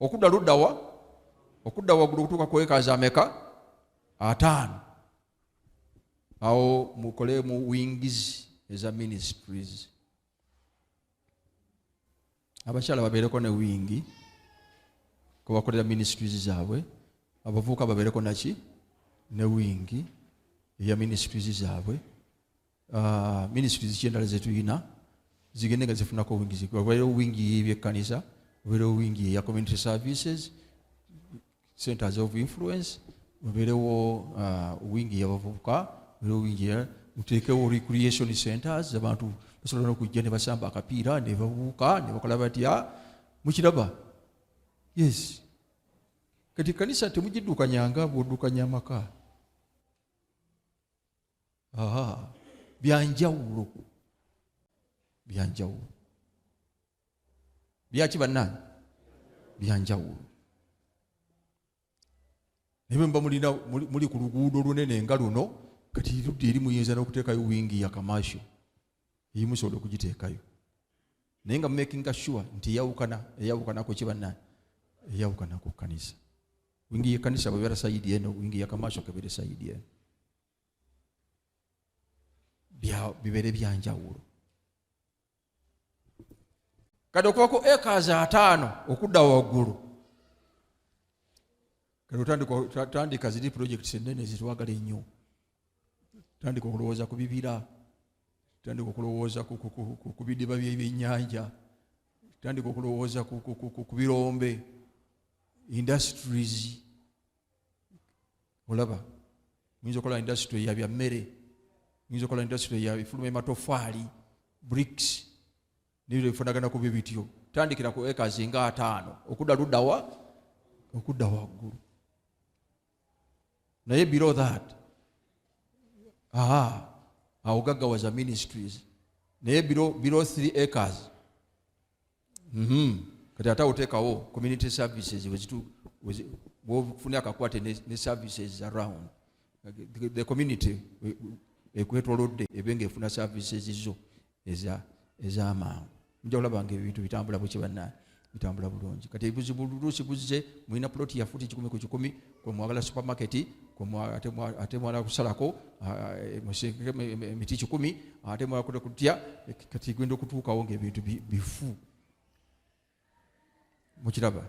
okudda luddawa okudda waggulu okutuuka ku acres ameka 5 awo mukole mu wings eza ministries abakyala babeereko ne wingi kubakolera ministries zaabwe abavubuka babeereko naki ne wingi eya ministries zaabwe ministries kyendala zetuyina zigende nga zifunako wingi, wabeerewo wingi y'ebyenkanisa, wabeerewo wingi ya community services, centers of influence, wabeerewo wingi y'abavubuka, wabeerewo wingi muteekewo recreation centers, abantu basobola n'okujja ne basamba akapiira ne babuuka ne bakola batya, mukiraba? Yes. Kati kanisa temugiddukanyanga bw'oddukanya amaka. Byanjawulo. Byaki bannange? Byanjawulo. Naye mba muli ku luguudo lunene nga luno, kati erudde eri muyinza n'okuteekayo wingi ya kamasho. Eyi musobola okugiteekayo. Naye nga making sure nti eyawukanako ki bannange? Eyawukanako kanisa. Wingi ya kanisa bwe beera sayidi eno, wingi ya kamasho kebeere sayidi eno. Bibeere byanjawulo. Kati okuvako acres 5 okudda waggulu. Kati tandika ziri projects ennene zitwagala ennyo. Tandika okulowooza ku bibira. Tandika okulowooza ku bidiba by'ebyennyanja. Tandika okulowooza ku birombe. Industries. Olaba. Muyinza okukola industry ya bya mmere. Muyinza okukola industry ya ifuluma ematofaali, bricks. Nibyo bifunagana ku bityo. Tandikira ku acres nga 5 okudda ludda wa? Okudda waggulu. Naye below that, awogaggawaza ministries. Naye below 3 acres. Kati ate oteekawo community services wofuna akakwate ne services around. The community ekwetolodde ebenga efuna services zo ez'amangu. Mujja kulaba nga ebintu bitambula bwe kibanna bitambula bulungi. Kati ebizibu luluusi buzze mulina ploti ya futi 10 ku 10 kwe mwagala supermarket, ate mwala kusalako emiti 10, ate mwala kutya, kati gwenda okutuukawo ng'ebintu bifu. Mukiraba?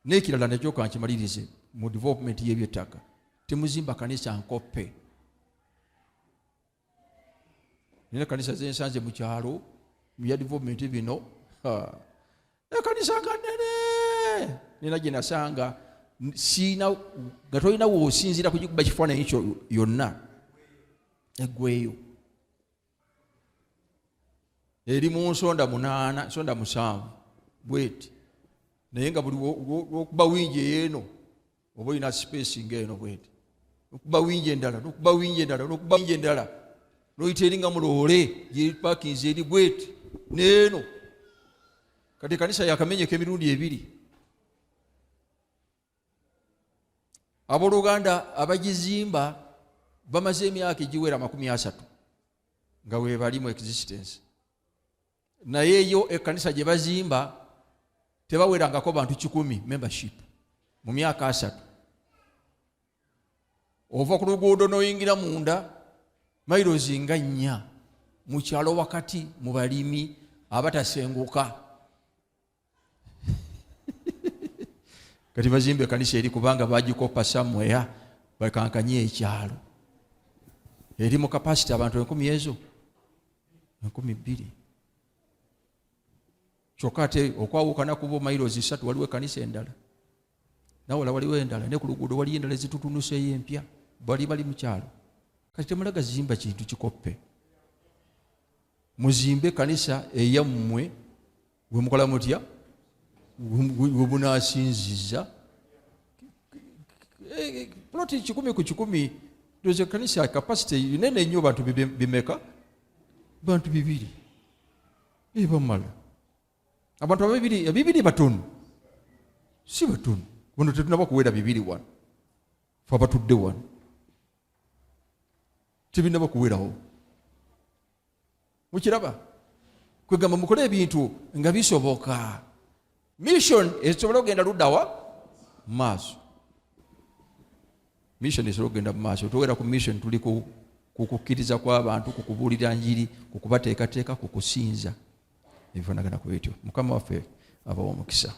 N'ekirala nakyo kankimalirize mu development y'ebyettaka. Temuzimba kanisa nkoppe. Nina kanisa zensanze mu kyalo mu ya development bino. Kanisa nga nnene. Nina gye nasanga siina nga tolina w'osinziira kugikuba kifaananyi ekyo yonna. Eggweeyo. Eri mu nsonda 8, nsonda 7. Bweti. Naye nga buli okuba wingi eno oba olina space ng'eno bweti. Okuba wingi endala, n'okuba wingi endala, n'okuba wingi endala. Noyita eringa muloole gye parkings eri bweti n'eno. Kati kanisa yakamenyeka emirundi 2. Abooluganda abagizimba bamaze emyaka egiwera 30 nga weebali mu existence. Naye yo ekkanisa gye bazimba tebawerangako bantu 10 membership mu myaka 3. Ova ku luguudo n'oyingira munda mailozi nga 4 mu kyalo wakati mu balimi abatasenguka. Kati bazimbe kanisa eri kubanga bagikopa somewhere bakankanye ekyalo. Eri mu capacity abantu 1000 ezo 12,000. Kyokka ate okwawukana kubo mailozi 3 waliwo kanisa endala. Nawala waliwo endala, ne ku luguudo waliyo endala ezitutunuseeyo empya. Bali mu kyalo. Kati temulaga zimba kintu kikoppe. Muzimbe kanisa eyammwe we mukola mutya we bunaasinziza. Ploti 10 ku 10 doze kanisa capacity nene nnyo bantu bimeka? Bantu 2. Bamala. Abantu ababiri batono. Si batono. Wano tetunaba kuwera 2 wano. Fa batudde wano. Tebinaba kuwerawo. Mukiraba? Kwegamba mukole ebintu nga bisoboka. Mission esobola okugenda luddawa maaso. Mission esobola okugenda maaso. Tuwera ku mission tuli ku kukkiriza kw'abantu, ku kubuulira njiri, ku kubateekateeka, ku kusinza. Ebifaanagana ku bityo. Mukama waffe abawa omukisa.